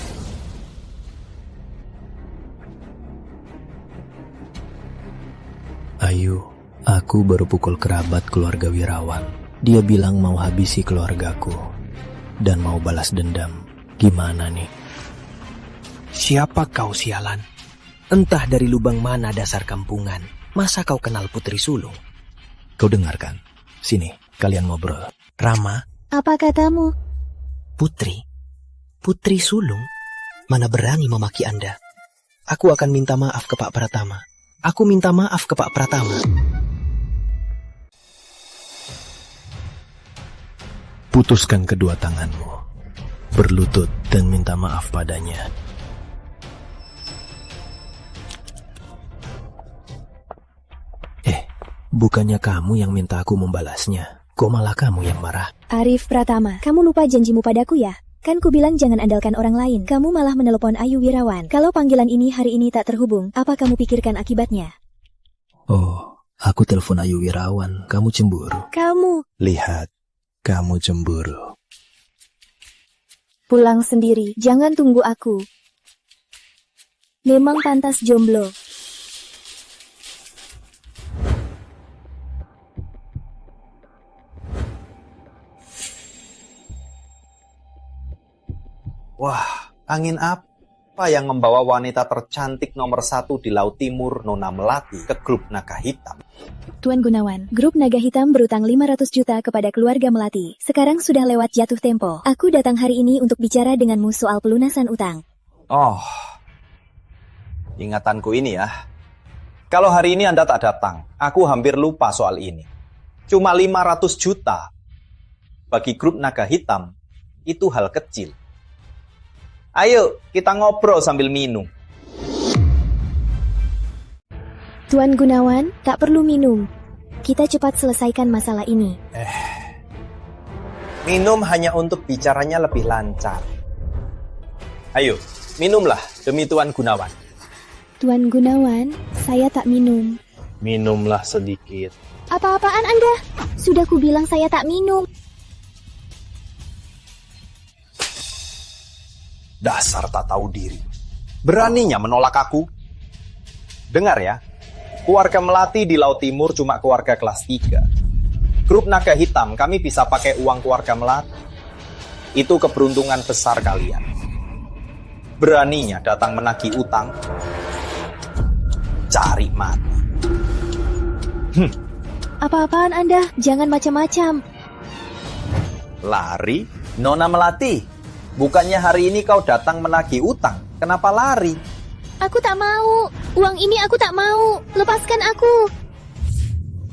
Ayu, aku baru pukul kerabat keluarga Wirawan. Dia bilang mau habisi keluargaku dan mau balas dendam. Gimana nih? Siapa kau sialan? Entah dari lubang mana dasar kampungan. Masa kau kenal Putri Sulung? Kau dengarkan. Sini, kalian ngobrol. Rama? Apa katamu? Putri? Putri Sulung? Mana berani memaki Anda? Aku akan minta maaf ke Pak Pratama. Aku minta maaf ke Pak Pratama. Putuskan kedua tanganmu. Berlutut dan minta maaf padanya. Bukannya kamu yang minta aku membalasnya. Kok malah kamu yang marah? Arif Pratama, kamu lupa janjimu padaku ya? Kan ku bilang jangan andalkan orang lain. Kamu malah menelepon Ayu Wirawan. Kalau panggilan ini hari ini tak terhubung, apa kamu pikirkan akibatnya? Oh, aku telepon Ayu Wirawan. Kamu cemburu? Kamu. Lihat, kamu cemburu. Pulang sendiri, jangan tunggu aku. Memang pantas jomblo. Wah, angin apa yang membawa wanita tercantik nomor 1 di Laut Timur, Nona Melati, ke grup Naga Hitam? Tuan Gunawan, grup Naga Hitam berutang 500 juta kepada keluarga Melati. Sekarang sudah lewat jatuh tempo. Aku datang hari ini untuk bicara denganmu soal pelunasan utang. Oh, ingatanku ini ya. Kalau hari ini Anda tak datang, aku hampir lupa soal ini. Cuma 500 juta. Bagi grup Naga Hitam, itu hal kecil. Ayo, kita ngobrol sambil minum. Tuan Gunawan, tak perlu minum. Kita cepat selesaikan masalah ini. Minum hanya untuk bicaranya lebih lancar. Ayo, minumlah demi Tuan Gunawan. Tuan Gunawan, saya tak minum. Minumlah sedikit. Apa-apaan Anda? Sudah kubilang saya tak minum. Dasar tak tahu diri. Beraninya menolak aku. Dengar ya, keluarga Melati di Laut Timur cuma keluarga kelas 3. Grup Naga Hitam kami bisa pakai uang keluarga Melati. Itu keberuntungan besar kalian. Beraninya datang menagih utang. Cari mati. Apa-apaan Anda? Jangan macam-macam. Lari? Nona Melati, bukannya hari ini kau datang menagih utang? Kenapa lari? Aku tak mau. Uang ini aku tak mau. Lepaskan aku.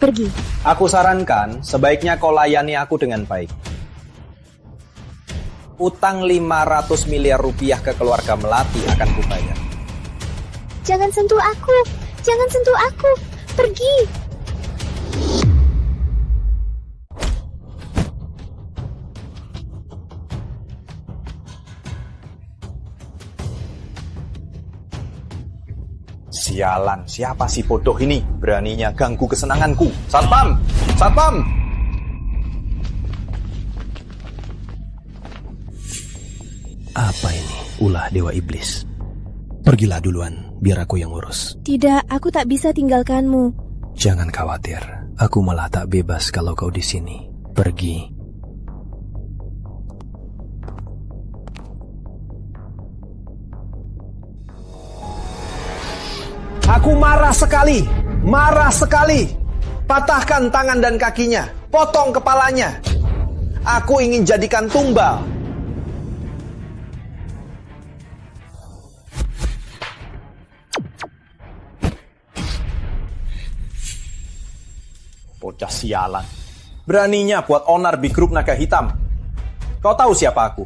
Pergi. Aku sarankan sebaiknya kau layani aku dengan baik. Utang 500 miliar rupiah ke keluarga Melati akan kubayar. Jangan sentuh aku. Jangan sentuh aku. Pergi. Sialan, siapa si bodoh ini? Beraninya ganggu kesenanganku. Satpam! Satpam! Apa ini? Ulah Dewa Iblis. Pergilah duluan, biar aku yang urus. Tidak, aku tak bisa tinggalkanmu. Jangan khawatir, aku malah tak bebas kalau kau di sini. Pergi. Aku marah sekali. Marah sekali. Patahkan tangan dan kakinya. Potong kepalanya. Aku ingin jadikan tumbal. Bocah sialan. Beraninya buat onar di grup Naga Hitam. Kau tahu siapa aku?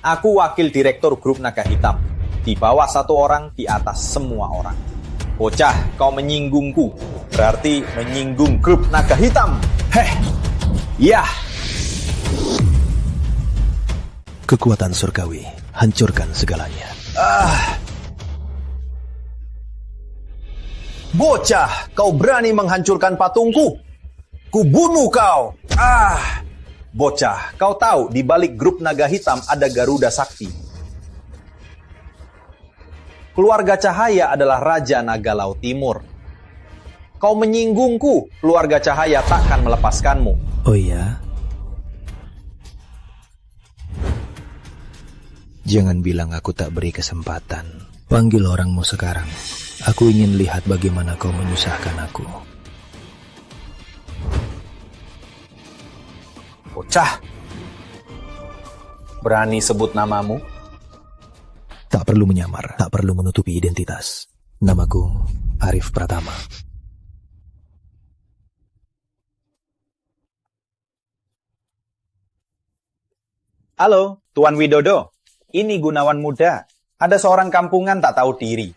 Aku wakil direktur grup Naga Hitam. Di bawah satu orang, di atas semua orang. Bocah, kau menyinggungku. Berarti menyinggung grup Naga Hitam. Heh. Ya. Kekuatan surgawi, hancurkan segalanya. Bocah, kau berani menghancurkan patungku? Kubunuh kau. Bocah, kau tahu di balik grup Naga Hitam ada Garuda Sakti. Keluarga Cahaya adalah Raja Naga Laut Timur. Kau menyinggungku, keluarga Cahaya takkan melepaskanmu. Oh iya? Jangan bilang aku tak beri kesempatan. Panggil orangmu sekarang. Aku ingin lihat bagaimana kau menyusahkan aku. Bocah, berani sebut namamu? Tak perlu menyamar, tak perlu menutupi identitas. Namaku Arif Pratama. Halo, Tuan Widodo. Ini Gunawan muda. Ada seorang kampungan tak tahu diri.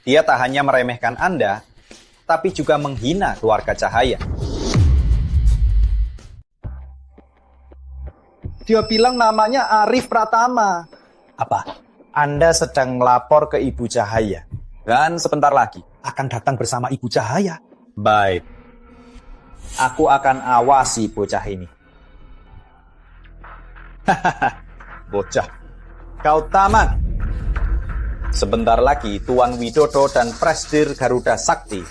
Dia tak hanya meremehkan Anda, tapi juga menghina keluarga Cahaya. Dia bilang namanya Arif Pratama. Apa? Anda sedang melapor ke Ibu Cahaya. Dan sebentar lagi akan datang bersama Ibu Cahaya. Baik. Aku akan awasi bocah ini. Hahaha, bocah. Kau tamat. Sebentar lagi Tuan Widodo dan Presdir Garuda Sakti,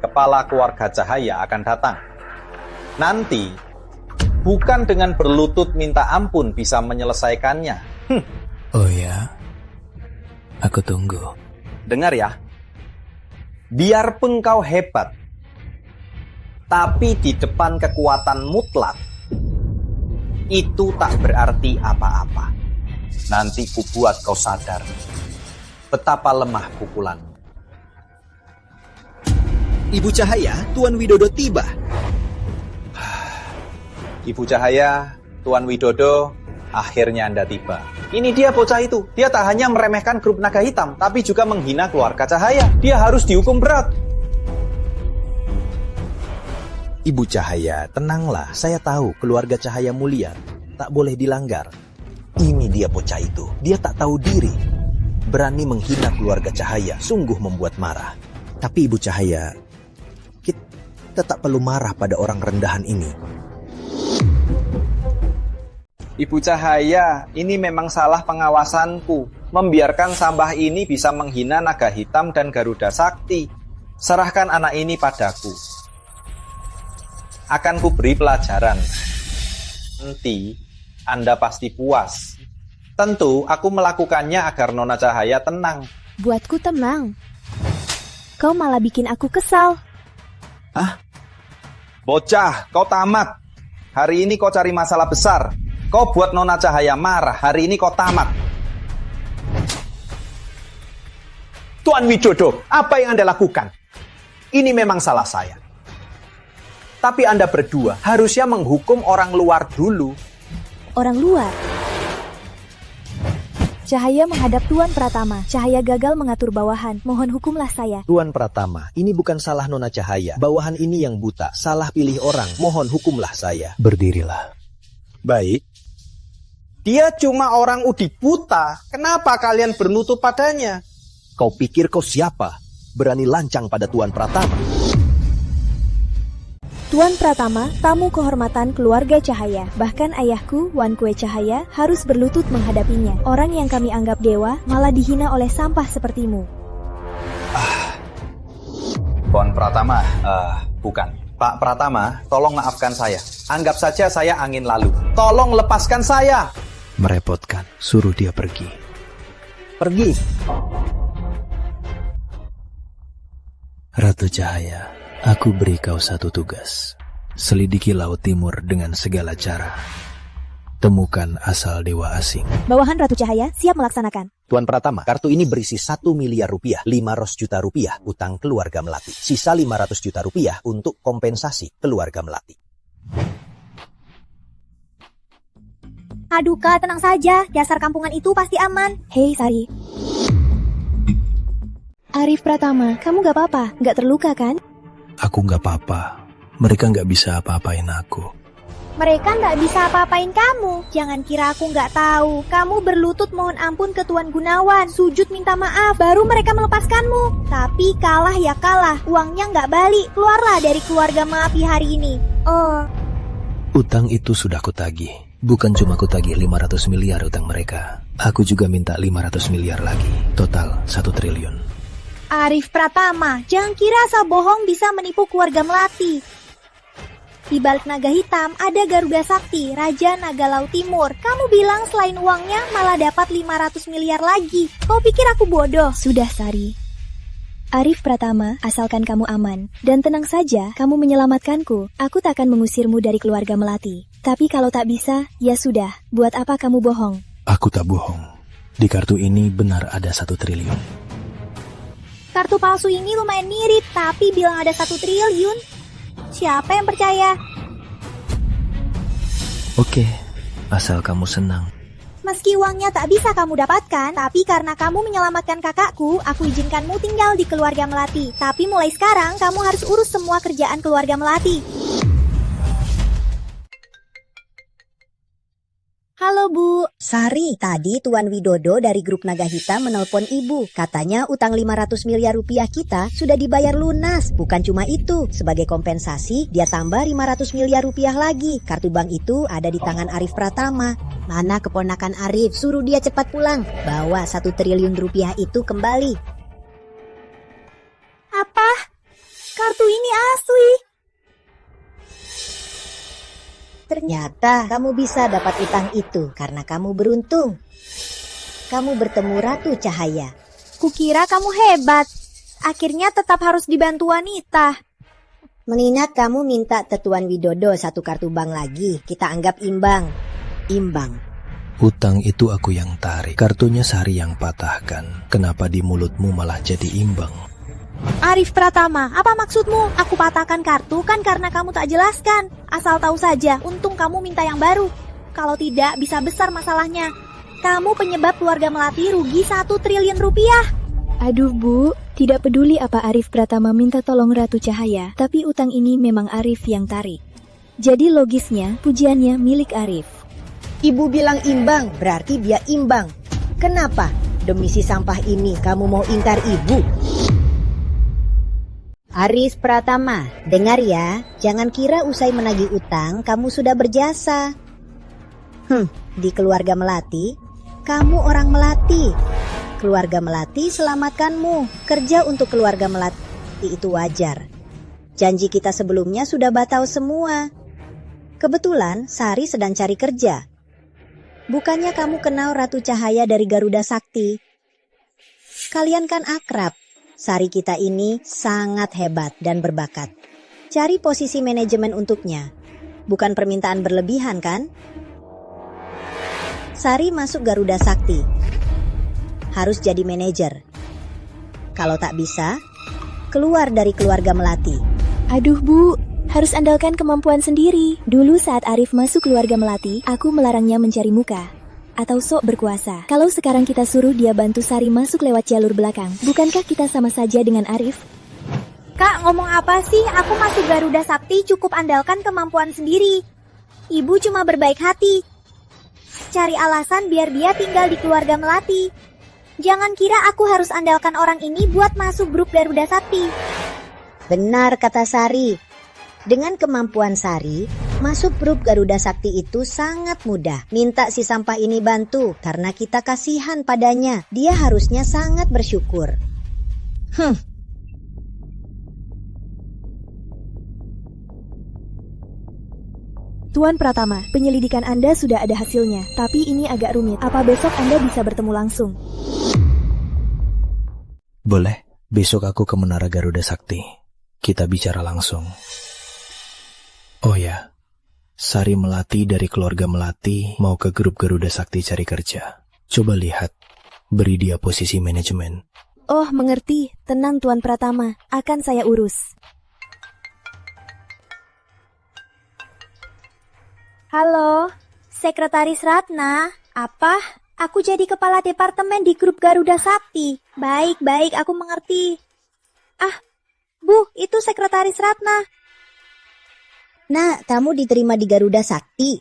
kepala keluarga Cahaya, akan datang. Nanti, bukan dengan berlutut minta ampun bisa menyelesaikannya. Oh ya? Aku tunggu. Dengar ya. Biarpun kau hebat, tapi di depan kekuatan mutlak, itu tak berarti apa-apa. Nanti kubuat kau sadar betapa lemah pukulanmu. Ibu Cahaya, Tuan Widodo tiba. Ibu Cahaya, Tuan Widodo, Akhirnya Anda tiba. Ini dia bocah itu. Dia tak hanya meremehkan grup naga hitam, tapi juga menghina keluarga Cahaya. Dia harus dihukum berat. Ibu Cahaya, tenanglah. Saya tahu keluarga Cahaya mulia. Tak boleh dilanggar. Ini dia bocah itu. Dia tak tahu diri. Berani menghina keluarga Cahaya. Sungguh membuat marah. Tapi Ibu Cahaya, kita tak perlu marah pada orang rendahan ini. Ibu Cahaya, ini memang salah pengawasanku. Membiarkan sampah ini bisa menghina naga hitam dan Garuda Sakti. Serahkan anak ini padaku. Akan kuberi pelajaran. Nanti Anda pasti puas. Tentu aku melakukannya agar Nona Cahaya tenang. Buatku tenang. Kau malah bikin aku kesal. Bocah, kau tamat. Hari ini kau cari masalah besar. Kau buat Nona Cahaya marah. Hari ini kau tamat. Tuan Widodo, apa yang Anda lakukan? Ini memang salah saya. Tapi Anda berdua harusnya menghukum orang luar dulu. Orang luar? Cahaya menghadap Tuan Pratama. Cahaya gagal mengatur bawahan. Mohon hukumlah saya. Tuan Pratama, ini bukan salah Nona Cahaya. Bawahan ini yang buta. Salah pilih orang. Mohon hukumlah saya. Berdirilah. Baik. Dia cuma orang udik buta. Kenapa kalian berlutut padanya? Kau pikir kau siapa? Berani lancang pada Tuan Pratama. Tuan Pratama, tamu kehormatan keluarga Cahaya. Bahkan ayahku, Wan Kue Cahaya, harus berlutut menghadapinya. Orang yang kami anggap dewa malah dihina oleh sampah sepertimu. Tuan Pratama, bukan. Pak Pratama, tolong maafkan saya. Anggap saja saya angin lalu. Tolong lepaskan saya. Merepotkan, suruh dia pergi. Pergi. Ratu Cahaya, aku beri kau satu tugas. Selidiki Laut Timur dengan segala cara. Temukan asal dewa asing. Bawahan Ratu Cahaya siap melaksanakan. Tuan Pratama, kartu ini berisi 1 miliar rupiah, 500 juta rupiah utang keluarga Melati. Sisa 500 juta rupiah untuk kompensasi keluarga Melati. Aduh Kak, tenang saja. Dasar kampungan itu pasti aman. Hei Sari. Arif Pratama, kamu gak apa-apa? Gak terluka kan? Aku gak apa-apa. Mereka gak bisa apa-apain aku. Mereka nggak bisa apa-apain kamu. Jangan kira aku nggak tahu. Kamu berlutut mohon ampun ke Tuan Gunawan, sujud minta maaf, baru mereka melepaskanmu. Tapi kalah ya kalah, uangnya nggak balik. Keluarlah dari keluarga Melati hari ini. Utang itu sudah kutagih. Bukan cuma kutagih 500 miliar utang mereka. Aku juga minta 500 miliar lagi. Total 1 triliun. Arif Pratama, jangan kira asal bohong bisa menipu keluarga Melati. Di balik naga hitam ada Garuda Sakti, Raja Naga Laut Timur. Kamu bilang selain uangnya malah dapat 500 miliar lagi. Kau pikir aku bodoh? Sudah Sari. Arif Pratama, asalkan kamu aman. Dan tenang saja, kamu menyelamatkanku. Aku tak akan mengusirmu dari keluarga Melati. Tapi kalau tak bisa, ya sudah. Buat apa kamu bohong? Aku tak bohong. Di kartu ini benar ada 1 triliun. Kartu palsu ini lumayan mirip, tapi bilang ada 1 triliun. Siapa yang percaya? Oke, asal kamu senang. Meski uangnya tak bisa kamu dapatkan, tapi karena kamu menyelamatkan kakakku, aku izinkanmu tinggal di keluarga Melati. Tapi mulai sekarang, kamu harus urus semua kerjaan keluarga Melati. Halo Bu. Sari, tadi Tuan Widodo dari grup Naga Hitam menelpon Ibu. Katanya utang 500 miliar rupiah kita sudah dibayar lunas. Bukan cuma itu, sebagai kompensasi dia tambah 500 miliar rupiah lagi. Kartu bank itu ada di tangan Arif Pratama. Mana keponakan Arif, suruh dia cepat pulang. Bawa 1 triliun rupiah itu kembali. Apa? Kartu ini asli. Ternyata kamu bisa dapat utang itu karena kamu beruntung. Kamu bertemu Ratu Cahaya. Kukira kamu hebat. Akhirnya tetap harus dibantu wanita. Mengingat kamu minta Tuan Widodo 1 kartu bank lagi, kita anggap imbang. Imbang. Utang itu aku yang tarik. Kartunya Sari yang patahkan. Kenapa di mulutmu malah jadi imbang? Arif Pratama, apa maksudmu? Aku patahkan kartu kan karena kamu tak jelaskan. Asal tahu saja, untung kamu minta yang baru. kalau tidak bisa besar masalahnya. Kamu penyebab keluarga Melati rugi 1 triliun rupiah. Aduh Bu, tidak peduli apa Arif Pratama minta tolong Ratu Cahaya, tapi utang ini memang Arif yang tarik. Jadi logisnya pujiannya milik Arif. Ibu bilang imbang, berarti dia imbang. Kenapa? Demi si sampah ini kamu mau ingkar ibu? Arif Pratama, dengar ya, jangan kira usai menagih utang kamu sudah berjasa. Di keluarga Melati, kamu orang Melati. Keluarga Melati selamatkanmu. Kerja untuk keluarga Melati itu wajar. Janji kita sebelumnya sudah batal semua. Kebetulan Sari sedang cari kerja. Bukannya kamu kenal Ratu Cahaya dari Garuda Sakti? Kalian kan akrab. Sari kita ini sangat hebat dan berbakat. Cari posisi manajemen untuknya. Bukan permintaan berlebihan kan? Sari masuk Garuda Sakti. Harus jadi manajer. Kalau tak bisa, keluar dari keluarga Melati. Aduh Bu, harus andalkan kemampuan sendiri. Dulu saat Arif masuk keluarga Melati, aku melarangnya mencari muka atau sok berkuasa. Kalau sekarang kita suruh dia bantu Sari masuk lewat jalur belakang, bukankah kita sama saja dengan Arif? Kak, ngomong apa sih? Aku masuk Garuda Sakti cukup andalkan kemampuan sendiri. Ibu cuma berbaik hati. Cari alasan biar dia tinggal di keluarga Melati. Jangan kira aku harus andalkan orang ini buat masuk grup Garuda Sakti. Benar kata Sari. Dengan kemampuan Sari, masuk grup Garuda Sakti itu sangat mudah. Minta si sampah ini bantu karena kita kasihan padanya. Dia harusnya sangat bersyukur. Tuan Pratama, penyelidikan Anda sudah ada hasilnya, tapi ini agak rumit. Apa besok Anda bisa bertemu langsung? Boleh, besok aku ke Menara Garuda Sakti. Kita bicara langsung. Oh ya, Sari Melati dari keluarga Melati mau ke grup Garuda Sakti cari kerja. Coba lihat, beri dia posisi manajemen. Oh, mengerti. Tenang Tuan Pratama, akan saya urus. Halo, Sekretaris Ratna. Apa? Aku jadi kepala departemen di grup Garuda Sakti. Baik, aku mengerti. Bu, itu Sekretaris Ratna. Nah, kamu diterima di Garuda Sakti?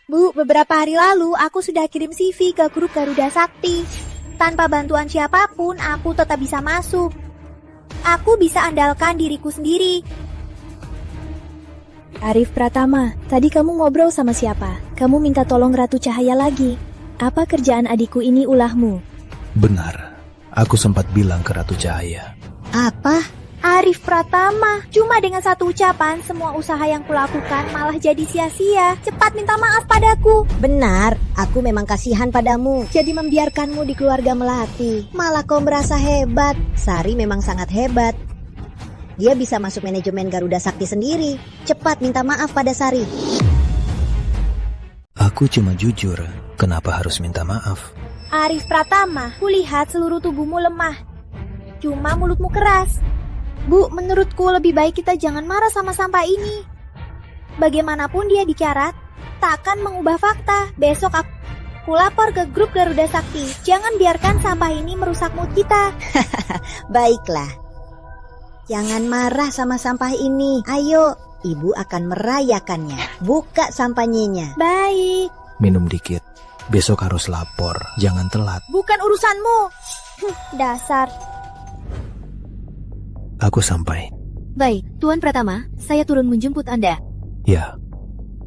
Bu, beberapa hari lalu aku sudah kirim CV ke grup Garuda Sakti. Tanpa bantuan siapapun, aku tetap bisa masuk. Aku bisa andalkan diriku sendiri. Arif Pratama, tadi kamu ngobrol sama siapa? Kamu minta tolong Ratu Cahaya lagi. Apa kerjaan adikku ini ulahmu? Benar, aku sempat bilang ke Ratu Cahaya. Apa? Arif Pratama, cuma dengan satu ucapan semua usaha yang kulakukan malah jadi sia-sia. Cepat minta maaf padaku. Benar, aku memang kasihan padamu. Jadi membiarkanmu di keluarga Melati. Malah kau merasa hebat. Sari memang sangat hebat. Dia bisa masuk manajemen Garuda Sakti sendiri. Cepat minta maaf pada Sari. Aku cuma jujur, kenapa harus minta maaf? Arif Pratama, kulihat seluruh tubuhmu lemah. Cuma mulutmu keras. Bu, menurutku lebih baik kita jangan marah sama sampah ini. Bagaimanapun dia dicarat, tak akan mengubah fakta. Besok aku lapor ke grup Garuda Sakti. Jangan biarkan sampah ini merusak mood kita. Baiklah. Jangan marah sama sampah ini. Ayo, ibu akan merayakannya. Buka sampahnya. Baik. Minum dikit. Besok harus lapor. Jangan telat. Bukan urusanmu. Dasar. Aku sampai. Baik, Tuan Pratama, saya turun menjemput Anda. Ya.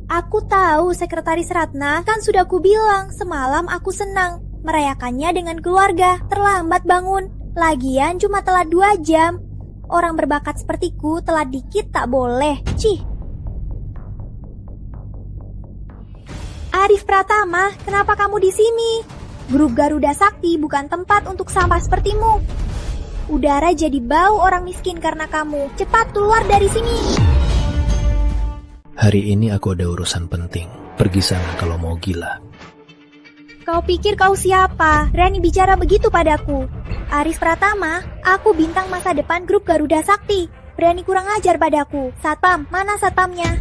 Aku tahu Sekretaris Ratna, kan sudah kubilang semalam aku senang merayakannya dengan keluarga. Terlambat bangun. Lagian cuma telat 2 jam. Orang berbakat sepertiku telat dikit tak boleh. Cih. Arif Pratama, kenapa kamu di sini? Grup Garuda Sakti bukan tempat untuk sampah sepertimu. Udara jadi bau orang miskin karena kamu. Cepat keluar dari sini. Hari ini aku ada urusan penting. Pergi sana kalau mau gila. Kau pikir kau siapa? Berani bicara begitu padaku. Arif Pratama, aku bintang masa depan grup Garuda Sakti. Berani kurang ajar padaku. Satpam, mana satpamnya?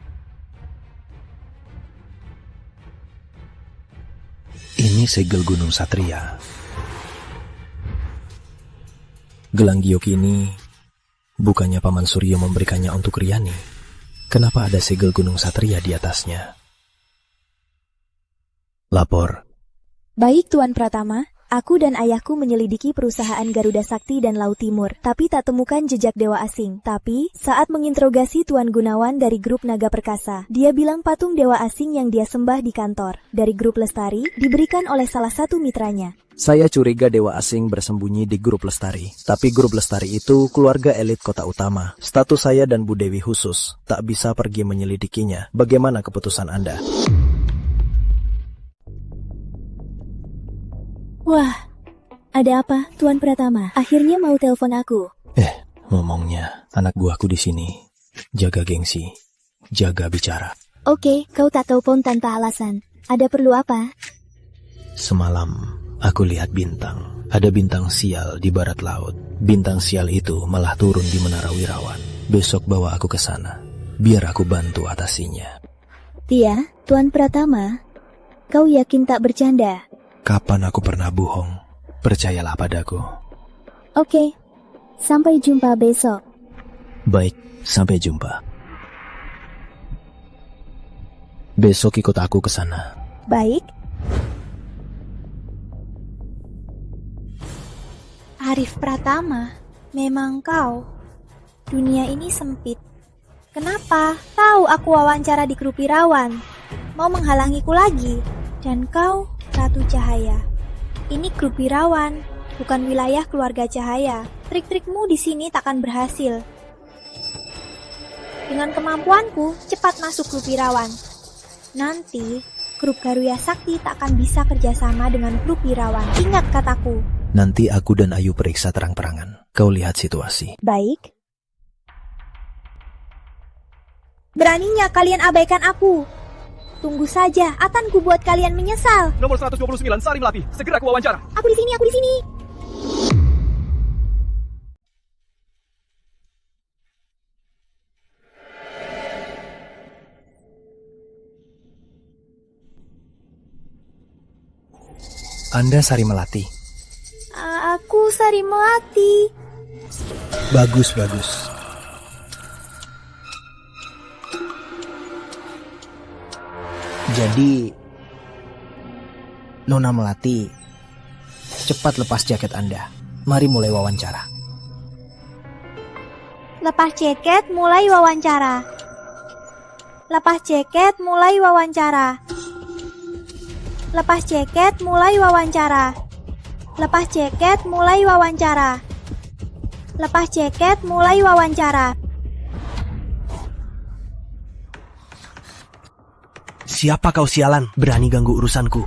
Ini segel Gunung Satria. Gelang giok ini bukannya Paman Suryo memberikannya untuk Riani. Kenapa ada segel Gunung Satria di atasnya? Lapor. Baik Tuan Pratama, aku dan ayahku menyelidiki perusahaan Garuda Sakti dan Laut Timur, tapi tak temukan jejak dewa asing. Tapi, saat menginterogasi Tuan Gunawan dari grup Naga Perkasa, dia bilang patung dewa asing yang dia sembah di kantor, dari grup Lestari, diberikan oleh salah satu mitranya. Saya curiga dewa asing bersembunyi di grup Lestari. Tapi grup Lestari itu keluarga elit kota utama. Status saya dan Bu Dewi khusus, tak bisa pergi menyelidikinya. Bagaimana keputusan Anda? Wah, ada apa, Tuan Pratama? Akhirnya mau telepon aku. Ngomongnya, anak buahku di sini. Jaga gengsi, jaga bicara. Oke, kau tak telepon tanpa alasan. Ada perlu apa? Semalam, aku lihat bintang. Ada bintang sial di barat laut. Bintang sial itu malah turun di Menara Wirawan. Besok bawa aku ke sana, biar aku bantu atasinya. Tia, Tuan Pratama, kau yakin tak bercanda? Kapan aku pernah bohong? Percayalah padaku. Oke, sampai jumpa besok. Baik, sampai jumpa. Besok ikut aku ke sana. Baik. Arif Pratama, memang kau. Dunia ini sempit. Kenapa? Tahu aku wawancara di grup Irawan. Mau menghalangiku lagi. Dan kau, Ratu Cahaya. Ini grup Irawan, bukan wilayah keluarga Cahaya. Trik-trikmu di sini takkan berhasil. Dengan kemampuanku, cepat masuk grup Irawan. Nanti, grup Garuda Sakti tak akan bisa kerjasama dengan grup Irawan. Ingat kataku. Nanti aku dan Ayu periksa terang-terangan. Kau lihat situasi. Baik. Beraninya kalian abaikan aku. Tunggu saja, akan ku buat kalian menyesal. Nomor 129, Sari Melati. Segera aku wawancara. Aku di sini, aku di sini. Anda Sari Melati. Aku Sari Melati. Bagus. Jadi, Nona Melati, cepat lepas jaket Anda. Mari mulai wawancara. Lepas jaket, mulai wawancara. Lepas jaket, mulai wawancara. Lepas jaket, mulai wawancara. Lepas jaket, mulai wawancara. Lepas jaket, mulai wawancara. Siapa kau sialan? Berani ganggu urusanku.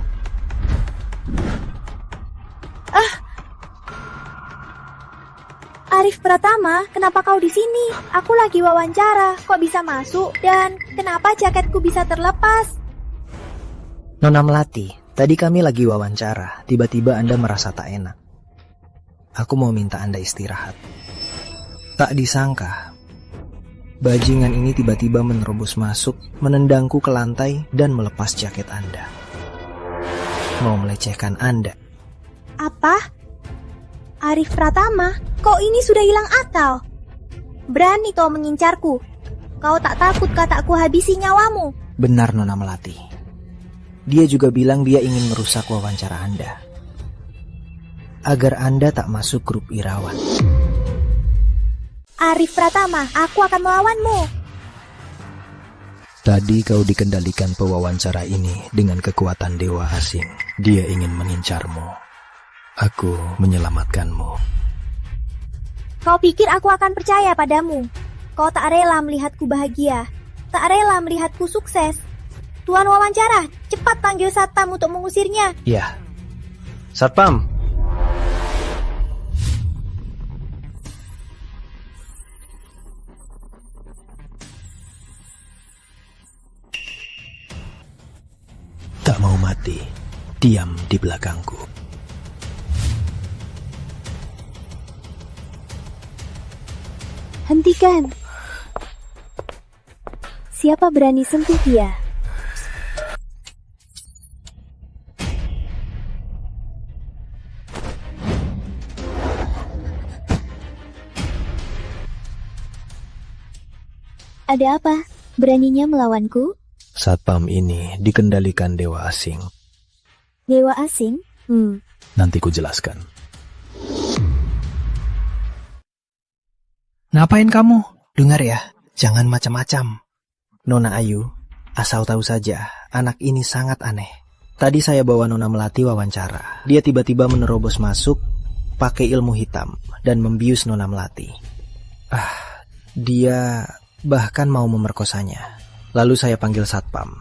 Arif Pratama, kenapa kau di sini? Aku lagi wawancara. Kok bisa masuk? Dan kenapa jaketku bisa terlepas? Nona Melati, tadi kami lagi wawancara. Tiba-tiba Anda merasa tak enak. Aku mau minta Anda istirahat. Tak disangka, bajingan ini tiba-tiba menerobos masuk, menendangku ke lantai dan melepas jaket Anda. Mau melecehkan Anda. Apa? Arif Pratama, kau ini sudah hilang akal. Berani kau mengincarku. Kau tak takut kataku habisi nyawamu? Benar Nona Melati. Dia juga bilang dia ingin merusak wawancara Anda, agar Anda tak masuk grup Irawan. Arif Pratama, aku akan melawanmu. Tadi kau dikendalikan pewawancara ini dengan kekuatan dewa asing. Dia ingin mengincarmu. Aku menyelamatkanmu. Kau pikir aku akan percaya padamu? Kau tak rela melihatku bahagia. Tak rela melihatku sukses. Tuan wawancara, cepat panggil Satpam untuk mengusirnya. Ya. Satpam. Tak mau mati, diam di belakangku. Hentikan. Siapa berani sentuh dia? Ada apa? Beraninya melawanku? Satpam ini dikendalikan dewa asing. Dewa asing? Nanti ku jelaskan. Ngapain kamu? Dengar ya, jangan macam-macam. Nona Ayu, asal tahu saja, anak ini sangat aneh. Tadi saya bawa Nona Melati wawancara. Dia tiba-tiba menerobos masuk, pakai ilmu hitam, dan membius Nona Melati. Dia bahkan mau memerkosanya. Lalu saya panggil satpam.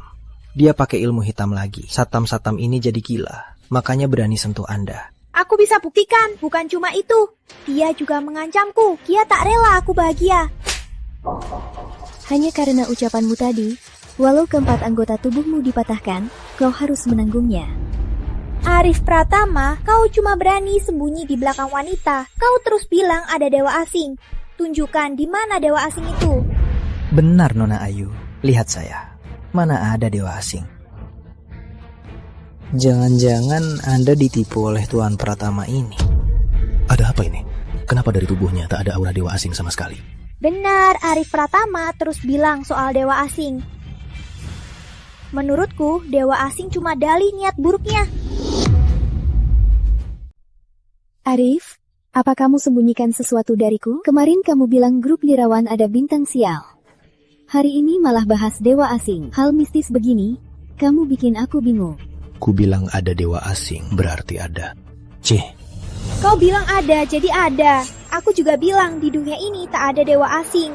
Dia pakai ilmu hitam lagi. Satpam-satpam ini jadi gila, makanya berani sentuh Anda. Aku bisa buktikan, bukan cuma itu. Dia juga mengancamku, dia tak rela aku bahagia. Hanya karena ucapanmu tadi, walau keempat anggota tubuhmu dipatahkan, kau harus menanggungnya. Arif Pratama, kau cuma berani sembunyi di belakang wanita. Kau terus bilang ada dewa asing. Tunjukkan di mana dewa asing itu. Benar Nona Ayu, lihat saya. Mana ada dewa asing? Jangan-jangan Anda ditipu oleh Tuan Pratama ini. Ada apa ini? Kenapa dari tubuhnya tak ada aura dewa asing sama sekali? Benar, Arif Pratama terus bilang soal dewa asing. Menurutku, dewa asing cuma dalih niat buruknya. Arif, apa kamu sembunyikan sesuatu dariku? Kemarin kamu bilang grup Lirawan ada bintang sial. Hari ini malah bahas dewa asing. Hal mistis begini, kamu bikin aku bingung. Ku bilang ada dewa asing, berarti ada. Kau bilang ada, jadi ada. Aku juga bilang di dunia ini tak ada dewa asing.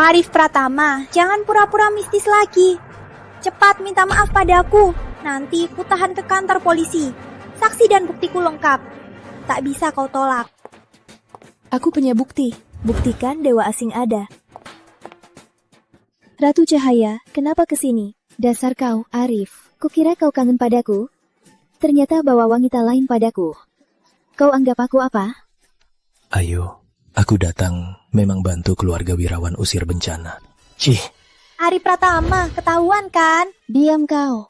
Arif Pratama, jangan pura-pura mistis lagi. Cepat minta maaf padaku. Nanti ku tahan ke kantor polisi. Saksi dan buktiku lengkap. Tak bisa kau tolak. Aku punya bukti. Buktikan dewa asing ada. Ratu Cahaya, kenapa kesini? Dasar kau, Arif. Kukira kau kangen padaku. Ternyata bawa wanita lain padaku. Kau anggap aku apa? Ayo, aku datang memang bantu keluarga Wirawan usir bencana. Arif Pratama, ketahuan kan? Diam kau.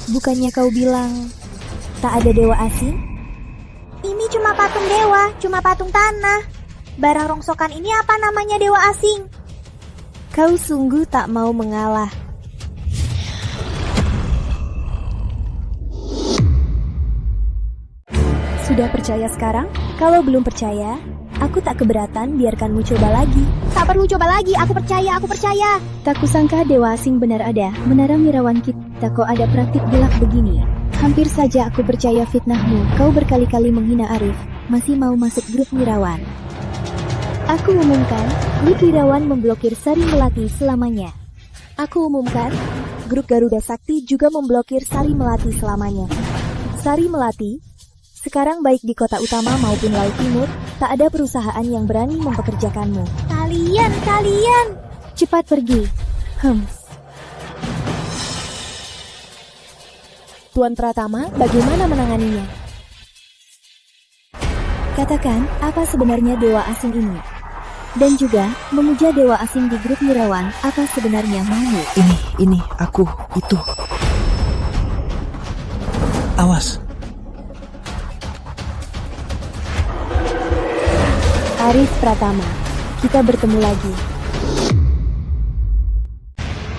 Bukannya kau bilang tak ada dewa asing? Ini cuma patung dewa, cuma patung tanah. Barang rongsokan ini apa namanya dewa asing? Kau sungguh tak mau mengalah. Sudah percaya sekarang? Kalau belum percaya, aku tak keberatan biarkanmu coba lagi. Tak perlu coba lagi, aku percaya. Tak kusangka dewa asing benar ada. Menara Wirawan kita kok ada praktik gelap begini. Hampir saja aku percaya fitnahmu. Kau berkali-kali menghina Arif, masih mau masuk grup Wirawan. Aku umumkan, grup Wirawan memblokir Sari Melati selamanya. Aku umumkan, grup Garuda Sakti juga memblokir Sari Melati selamanya. Sari Melati, sekarang baik di kota utama maupun Laut Timur, tak ada perusahaan yang berani mempekerjakanmu. Kalian! Cepat pergi. Tuan Pratama, bagaimana menanganinya? Katakan, apa sebenarnya dewa asing ini? Dan juga, memuja dewa asing di grup Wirawan, apa sebenarnya maumu? Ini, aku, itu. Awas. Arif Pratama, kita bertemu lagi.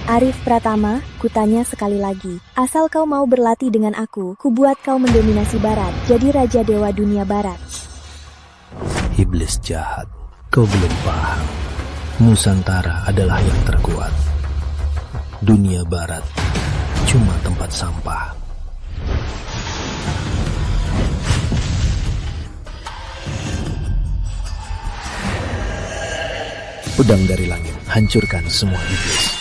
Arif Pratama, kutanya sekali lagi. Asal kau mau berlatih dengan aku, kubuat kau mendominasi Barat, jadi Raja Dewa Dunia Barat. Iblis jahat. Kau belum paham. Nusantara adalah yang terkuat. Dunia Barat cuma tempat sampah. Pedang dari langit, hancurkan semua iblis.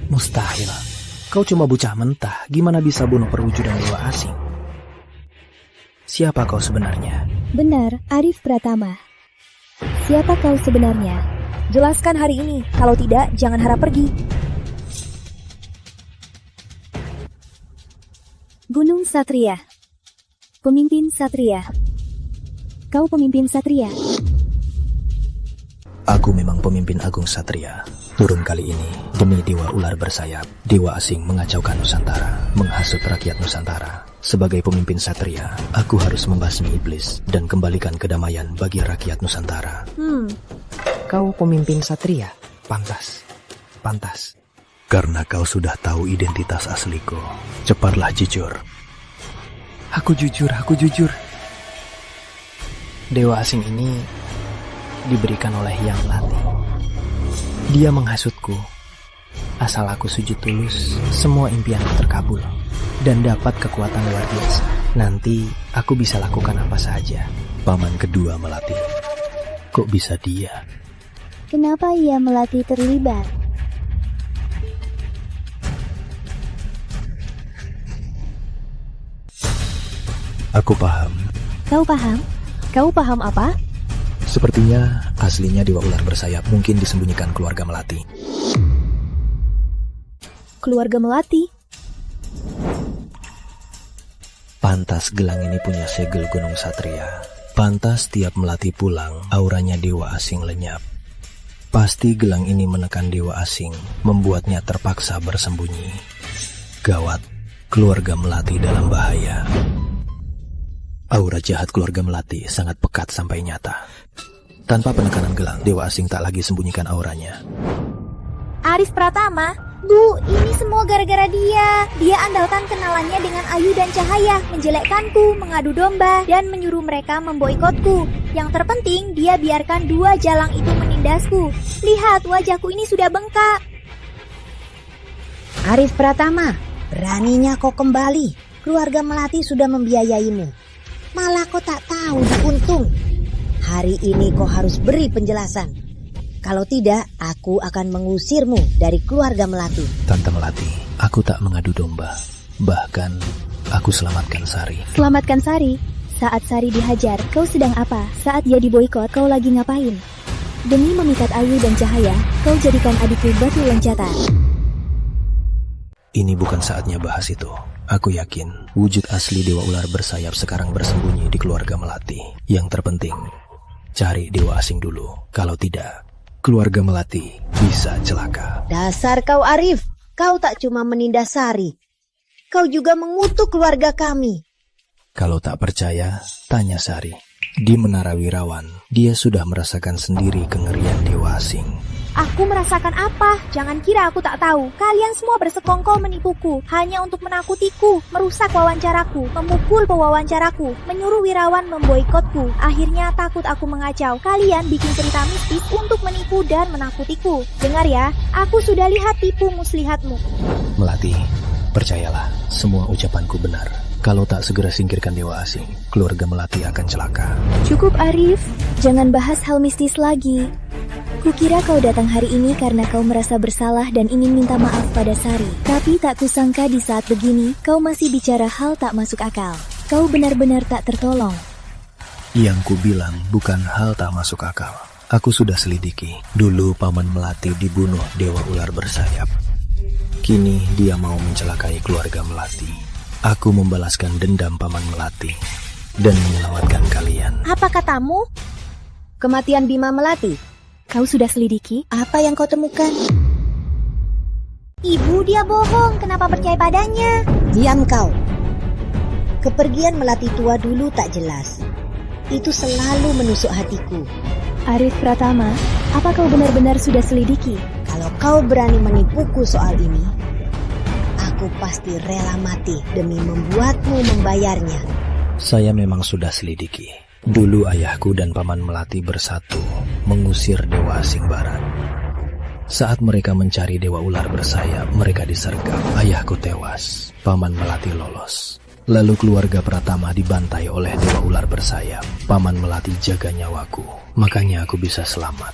Mustahil. Kau cuma bocah mentah. Gimana bisa bunuh perwujudan dewa asing? Siapa kau sebenarnya? Benar, Arif Pratama. Siapa kau sebenarnya? Jelaskan hari ini. Kalau tidak, jangan harap pergi. Gunung Satria. Pemimpin Satria. Kau pemimpin Satria. Aku memang pemimpin agung Satria. Turun kali ini demi dewa ular bersayap. Dewa asing mengacaukan Nusantara, menghasut rakyat Nusantara. Sebagai pemimpin Satria, aku harus membasmi iblis dan kembalikan kedamaian bagi rakyat Nusantara. Kau pemimpin Satria? Pantas. Karena kau sudah tahu identitas asliku. Cepatlah jujur. Aku jujur. Dewa asing ini diberikan oleh Yang Melati. Dia menghasutku. Asal aku sujud tulus, semua impianku terkabul dan dapat kekuatan luar biasa. Nanti aku bisa lakukan apa saja. Paman kedua Melati. Kok bisa dia? Kenapa ia Melati terlibat? Aku paham. Kau paham? Kau paham apa? Sepertinya aslinya dewa ular bersayap mungkin disembunyikan keluarga Melati. Keluarga Melati? Pantas gelang ini punya segel Gunung Satria. Pantas tiap Melati pulang, auranya dewa asing lenyap. Pasti gelang ini menekan dewa asing, membuatnya terpaksa bersembunyi. Gawat, keluarga Melati dalam bahaya. Aura jahat keluarga Melati sangat pekat sampai nyata. Tanpa penekanan gelang, dewa asing tak lagi sembunyikan auranya. Arif Pratama? Bu, ini semua gara-gara dia. Dia andalkan kenalannya dengan Ayu dan Cahaya, menjelekkanku, mengadu domba, dan menyuruh mereka memboikotku. Yang terpenting, dia biarkan dua jalang itu menindasku. Lihat, wajahku ini sudah bengkak. Arif Pratama, beraninya kau kembali. Keluarga Melati sudah membiayaimu. Malah kau tak tahu diuntung. Hari ini kau harus beri penjelasan. Kalau tidak, aku akan mengusirmu dari keluarga Melati. Tante Melati, aku tak mengadu domba. Bahkan, aku selamatkan Sari. Selamatkan Sari? Saat Sari dihajar, kau sedang apa? Saat dia diboikot, kau lagi ngapain? Demi memikat Ayu dan Cahaya, kau jadikan adikku batu loncatan. Ini bukan saatnya bahas itu. Aku yakin wujud asli dewa ular bersayap sekarang bersembunyi di keluarga Melati. Yang terpenting, cari dewa asing dulu. Kalau tidak, keluarga Melati bisa celaka. Dasar kau Arif, kau tak cuma menindas Sari, kau juga mengutuk keluarga kami. Kalau tak percaya, tanya Sari. Di Menara Wirawan, dia sudah merasakan sendiri kengerian dewa asing. Aku merasakan apa? Jangan kira aku tak tahu. Kalian semua bersekongkol menipuku, hanya untuk menakutiku, merusak wawancaraku, memukul pewawancaraku, menyuruh Wirawan memboikotku. Akhirnya takut aku mengacau. Kalian bikin cerita mistis untuk menipu dan menakutiku. Dengar ya, aku sudah lihat tipu muslihatmu. Melati, percayalah, semua ucapanku benar. Kalau tak segera singkirkan dewa asing, keluarga Melati akan celaka. Cukup Arif, jangan bahas hal mistis lagi. Kukira kau datang hari ini karena kau merasa bersalah dan ingin minta maaf pada Sari. Tapi tak kusangka di saat begini, kau masih bicara hal tak masuk akal. Kau benar-benar tak tertolong. Yang ku bilang bukan hal tak masuk akal. Aku sudah selidiki. Dulu Paman Melati dibunuh dewa ular bersayap. Kini dia mau mencelakai keluarga Melati. Aku membalaskan dendam Paman Melati dan menyelamatkan kalian. Apa katamu? Kematian Bima Melati? Kau sudah selidiki? Apa yang kau temukan? Ibu, dia bohong. Kenapa percaya padanya? Diam kau. Kepergian Melati tua dulu tak jelas. Itu selalu menusuk hatiku. Arif Pratama, apa kau benar-benar sudah selidiki? Kalau kau berani menipuku soal ini, aku pasti rela mati demi membuatmu membayarnya. Saya memang sudah selidiki. Dulu ayahku dan Paman Melati bersatu mengusir dewa asing barat. Saat mereka mencari dewa ular bersayap, mereka disergap. Ayahku tewas, Paman Melati lolos. Lalu keluarga Pratama dibantai oleh dewa ular bersayap. Paman Melati jaga nyawaku, makanya aku bisa selamat.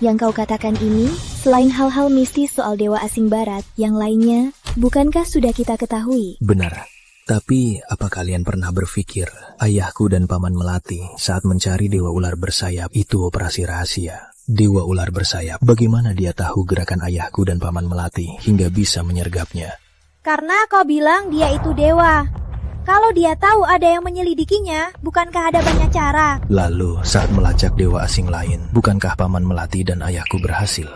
Yang kau katakan ini, selain hal-hal mistis soal dewa asing barat, yang lainnya, bukankah sudah kita ketahui? Benar. Tapi, apa kalian pernah berpikir, ayahku dan Paman Melati saat mencari dewa ular bersayap itu operasi rahasia? Dewa ular bersayap, bagaimana dia tahu gerakan ayahku dan Paman Melati hingga bisa menyergapnya? Karena kau bilang dia itu dewa. Kalau dia tahu ada yang menyelidikinya, bukankah ada banyak cara? Lalu saat melacak dewa asing lain, bukankah Paman Melati dan ayahku berhasil?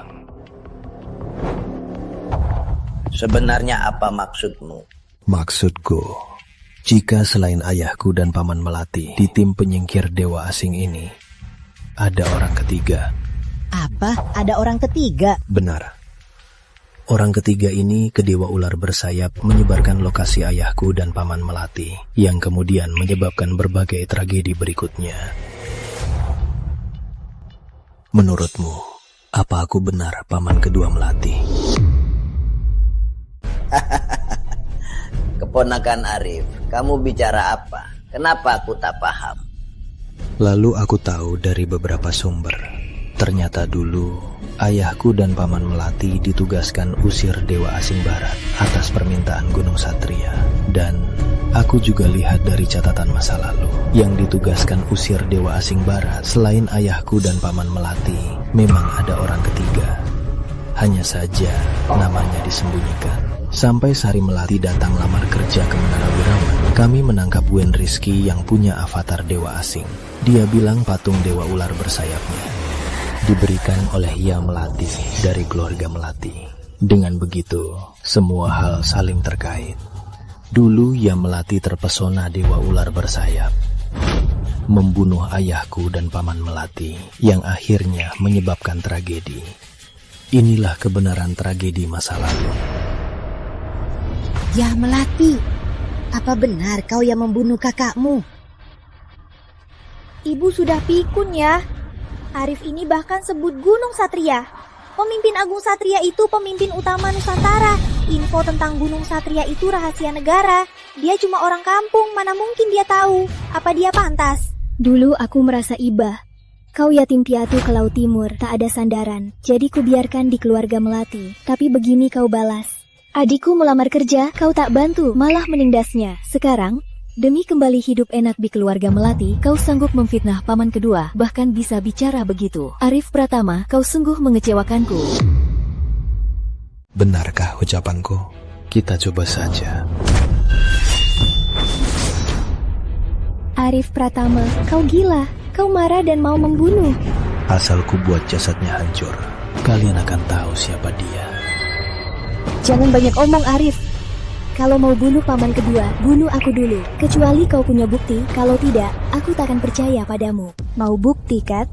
Sebenarnya apa maksudmu? Maksudku, jika selain ayahku dan Paman Melati di tim penyingkir dewa asing ini, ada orang ketiga. Apa? Ada orang ketiga? Benar. Orang ketiga ini ke Dewa Ular Bersayap menyebarkan lokasi ayahku dan Paman Melati, yang kemudian menyebabkan berbagai tragedi berikutnya. Menurutmu, apa aku benar Paman kedua Melati? Keponakan Arif, kamu bicara apa? Kenapa aku tak paham? Lalu aku tahu dari beberapa sumber. Ternyata dulu, ayahku dan Paman Melati ditugaskan usir Dewa Asing Barat atas permintaan Gunung Satria. Dan aku juga lihat dari catatan masa lalu, yang ditugaskan usir Dewa Asing Barat selain ayahku dan Paman Melati, memang ada orang ketiga. Hanya saja namanya disembunyikan. Sampai Sari Melati datang lamar kerja ke Menara Wirawan, kami menangkap Wen Rizky yang punya avatar Dewa Asing. Dia bilang patung Dewa Ular Bersayapnya diberikan oleh Ya Melati dari keluarga Melati. Dengan begitu, semua hal saling terkait. Dulu Ya Melati terpesona Dewa Ular Bersayap, membunuh ayahku dan Paman Melati, yang akhirnya menyebabkan tragedi. Inilah kebenaran tragedi masa lalu. Ya Melati, apa benar kau yang membunuh kakakmu? Ibu sudah pikun ya. Arif ini bahkan sebut Gunung Satria. Pemimpin Agung Satria itu pemimpin utama Nusantara. Info tentang Gunung Satria itu rahasia negara. Dia cuma orang kampung, mana mungkin dia tahu. Apa dia pantas? Dulu aku merasa iba. Kau yatim piatu ke Laut Timur, tak ada sandaran. Jadi kubiarkan di keluarga Melati. Tapi begini kau balas. Adikku melamar kerja, kau tak bantu, malah menindasnya. Sekarang, demi kembali hidup enak di keluarga Melati, kau sanggup memfitnah paman kedua, bahkan bisa bicara begitu. Arif Pratama, kau sungguh mengecewakanku. Benarkah ucapanku? Kita coba saja. Arif Pratama, kau gila. Kau marah dan mau membunuh. Asal ku buat jasadnya hancur, kalian akan tahu siapa dia. Jangan banyak omong, Arif. Kalau mau bunuh paman kedua, bunuh aku dulu. Kecuali kau punya bukti, kalau tidak, aku tak akan percaya padamu. Mau bukti, Kat?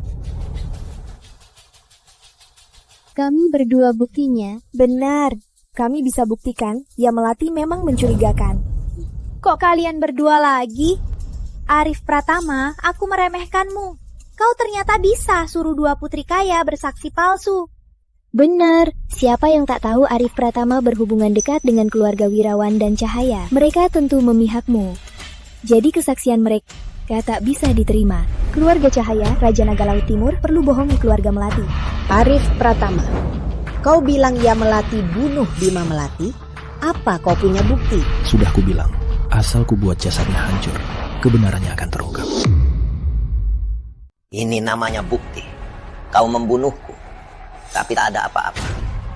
Kami berdua buktinya. Benar, kami bisa buktikan Ya Melati memang mencurigakan. Kok kalian berdua lagi? Arif Pratama, aku meremehkanmu. Kau ternyata bisa suruh dua putri kaya bersaksi palsu. Benar, siapa yang tak tahu Arif Pratama berhubungan dekat dengan keluarga Wirawan dan Cahaya. Mereka tentu memihakmu. Jadi kesaksian mereka tak bisa diterima. Keluarga Cahaya, Raja Naga Laut Timur, perlu bohongi keluarga Melati. Arif Pratama, kau bilang Ya Melati bunuh Bima Melati? Apa kau punya bukti? Sudah ku bilang, asal ku buat jasadnya hancur, kebenarannya akan terungkap. Ini namanya bukti. Kau membunuhku, tapi tak ada apa-apa.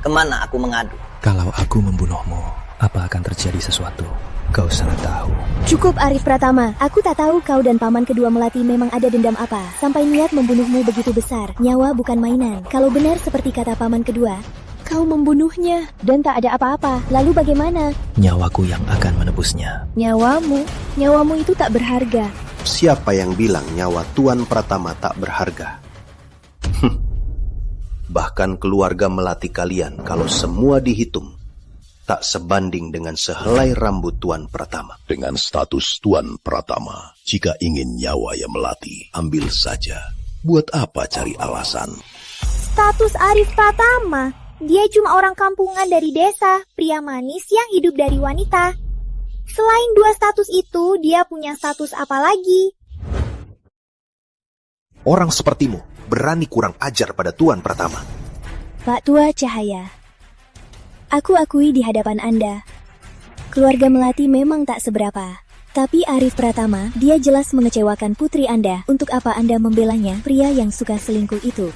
Kemana aku mengadu? Kalau aku membunuhmu, apa akan terjadi sesuatu? Kau sangat tahu. Cukup Arif Pratama, aku tak tahu kau dan paman kedua Melati memang ada dendam apa, sampai niat membunuhmu begitu besar. Nyawa bukan mainan. Kalau benar seperti kata paman kedua, kau membunuhnya dan tak ada apa-apa, lalu bagaimana? Nyawaku yang akan menebusnya. Nyawamu itu tak berharga. Siapa yang bilang nyawa Tuan Pratama tak berharga? Bahkan keluarga Melati kalian, kalau semua dihitung, tak sebanding dengan sehelai rambut Tuan Pratama. Dengan status Tuan Pratama, jika ingin nyawa Ya Melati, ambil saja. Buat apa cari alasan? Status Arif Pratama? Dia cuma orang kampungan dari desa, pria manis yang hidup dari wanita. Selain dua status itu, dia punya status apa lagi? Orang sepertimu berani kurang ajar pada Tuan Pratama. Pak Tua Cahaya, aku akui di hadapan Anda, keluarga Melati memang tak seberapa. Tapi Arif Pratama, dia jelas mengecewakan putri Anda. Untuk apa Anda membelanya, pria yang suka selingkuh itu?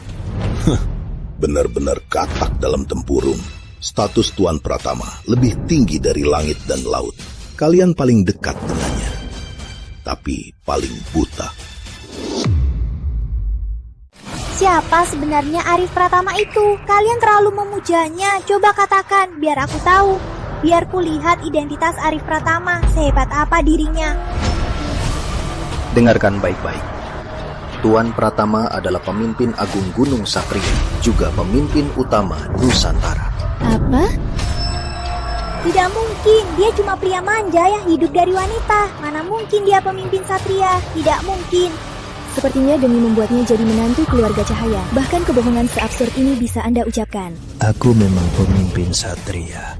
Benar-benar katak dalam tempurung. Status Tuan Pratama lebih tinggi dari langit dan laut. Kalian paling dekat dengannya. tapi paling buta. Siapa sebenarnya Arif Pratama itu? Kalian terlalu memujanya. Coba katakan, biar aku tahu. Biar ku lihat identitas Arif Pratama, sehebat apa dirinya. Dengarkan baik-baik. Tuan Pratama adalah pemimpin agung Gunung Satria, juga pemimpin utama Nusantara. Apa? Tidak mungkin, dia cuma pria manja yang hidup dari wanita. Mana mungkin dia pemimpin Satria? Tidak mungkin. Sepertinya demi membuatnya jadi menantu keluarga Cahaya. Bahkan kebohongan seabsurd ini bisa Anda ucapkan. Aku memang pemimpin Satria.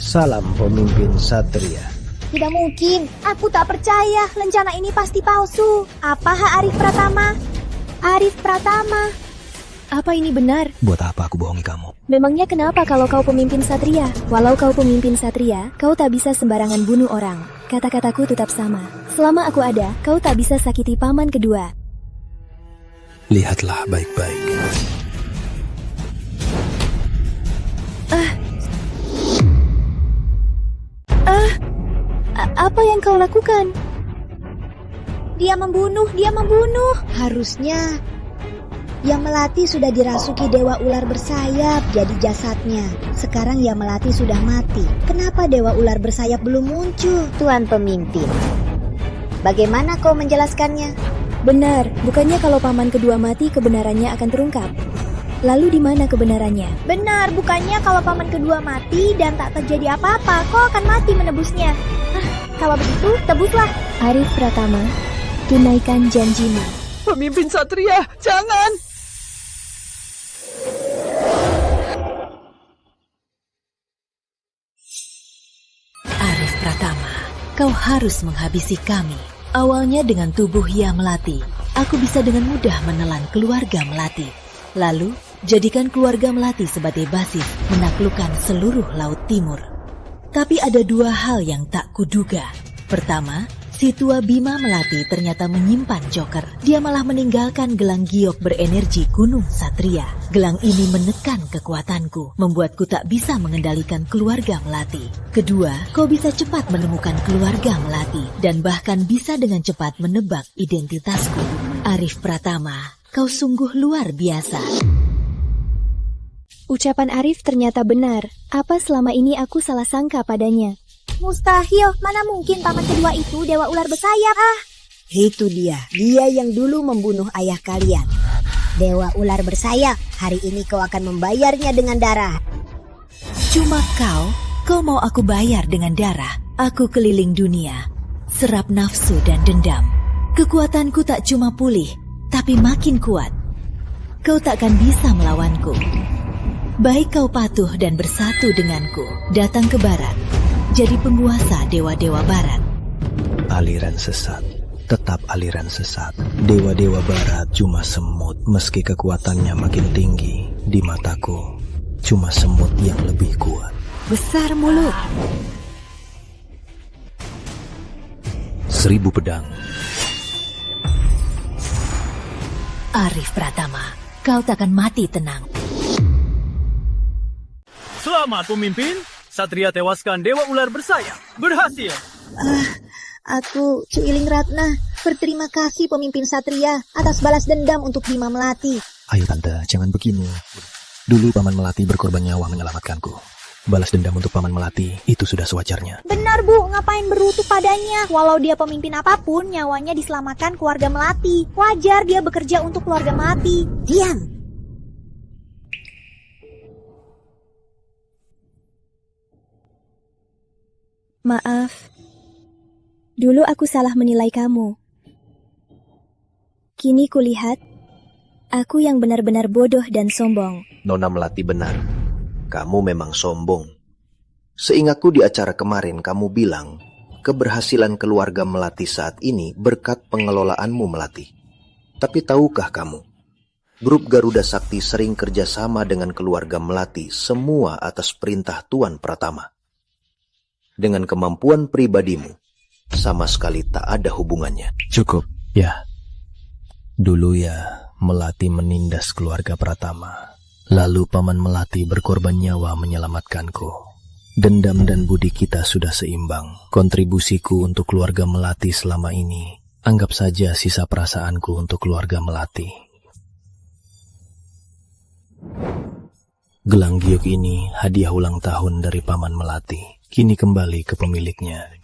Salam pemimpin Satria. Tidak mungkin, aku tak percaya. Rencana ini pasti palsu. Apa hak Arif Pratama? Arif Pratama. Apa ini benar? Buat apa aku bohongi kamu? Memangnya kenapa kalau kau pemimpin Satria? Walau kau pemimpin Satria, kau tak bisa sembarangan bunuh orang. Kata-kataku tetap sama. Selama aku ada, kau tak bisa sakiti paman kedua. Lihatlah baik-baik. Apa yang kau lakukan? Dia membunuh. Harusnya Yang Melati sudah dirasuki Dewa Ular bersayap jadi jasadnya. Sekarang Yang Melati sudah mati. Kenapa Dewa Ular bersayap belum muncul? Tuan pemimpin, bagaimana kau menjelaskannya? Benar, bukannya kalau paman kedua mati kebenarannya akan terungkap. Lalu di mana kebenarannya? Benar, bukannya kalau paman kedua mati dan tak terjadi apa-apa, kau akan mati menebusnya. Kalau begitu, tebuslah. Arif Pratama, tunaikan janjimu. Pemimpin Satria, jangan! Arif Pratama, kau harus menghabisi kami. Awalnya dengan tubuh Yang Melati, aku bisa dengan mudah menelan keluarga Melati. Lalu, jadikan keluarga Melati sebagai basis menaklukkan seluruh Laut Timur. Tapi ada dua hal yang tak kuduga. Pertama, si tua Bima Melati ternyata menyimpan joker. Dia malah meninggalkan gelang giok berenergi Gunung Satria. Gelang ini menekan kekuatanku, membuatku tak bisa mengendalikan keluarga Melati. Kedua, kau bisa cepat menemukan keluarga Melati dan bahkan bisa dengan cepat menebak identitasku. Arif Pratama, kau sungguh luar biasa. Ucapan Arif ternyata benar. Apa selama ini aku salah sangka padanya? Mustahil, mana mungkin paman kedua itu Dewa Ular bersayap. Itu dia yang dulu membunuh ayah kalian. Dewa Ular bersayap, hari ini kau akan membayarnya dengan darah. Cuma kau mau aku bayar dengan darah. Aku keliling dunia, serap nafsu dan dendam. Kekuatanku tak cuma pulih, tapi makin kuat. Kau takkan bisa melawanku. Baik kau patuh dan bersatu denganku, datang ke barat, jadi penguasa dewa-dewa barat. Aliran sesat, tetap aliran sesat. Dewa-dewa barat cuma semut, meski kekuatannya makin tinggi. Di mataku, cuma semut yang lebih kuat. Besar mulut. 1000 pedang. Arif Pratama, kau takkan mati tenang. Selamat pemimpin, Satria tewaskan Dewa Ular bersayap. Berhasil. Aku Cuiling Ratna, berterima kasih pemimpin Satria atas balas dendam untuk Bima Melati. Ayo tante, jangan begini. Dulu Paman Melati berkorban nyawa menyelamatkanku. Balas dendam untuk Paman Melati itu sudah sewajarnya. Benar Bu, ngapain berutuk padanya? Walau dia pemimpin apapun, nyawanya diselamatkan keluarga Melati. Wajar dia bekerja untuk keluarga Melati. Diam. Maaf, dulu aku salah menilai kamu. Kini kulihat, aku yang benar-benar bodoh dan sombong. Nona Melati benar, kamu memang sombong. Seingatku di acara kemarin kamu bilang, keberhasilan keluarga Melati saat ini berkat pengelolaanmu Melati. Tapi tahukah kamu, grup Garuda Sakti sering kerjasama dengan keluarga Melati semua atas perintah Tuan Pratama. Dengan kemampuan pribadimu, sama sekali tak ada hubungannya. Cukup, ya. Dulu ya, Melati menindas keluarga Pratama. Lalu Paman Melati berkorban nyawa menyelamatkanku. Dendam dan budi kita sudah seimbang. Kontribusiku untuk keluarga Melati selama ini Anggap saja sisa perasaanku untuk keluarga Melati. Gelang giok ini hadiah ulang tahun dari Paman Melati. Kini kembali ke pemiliknya.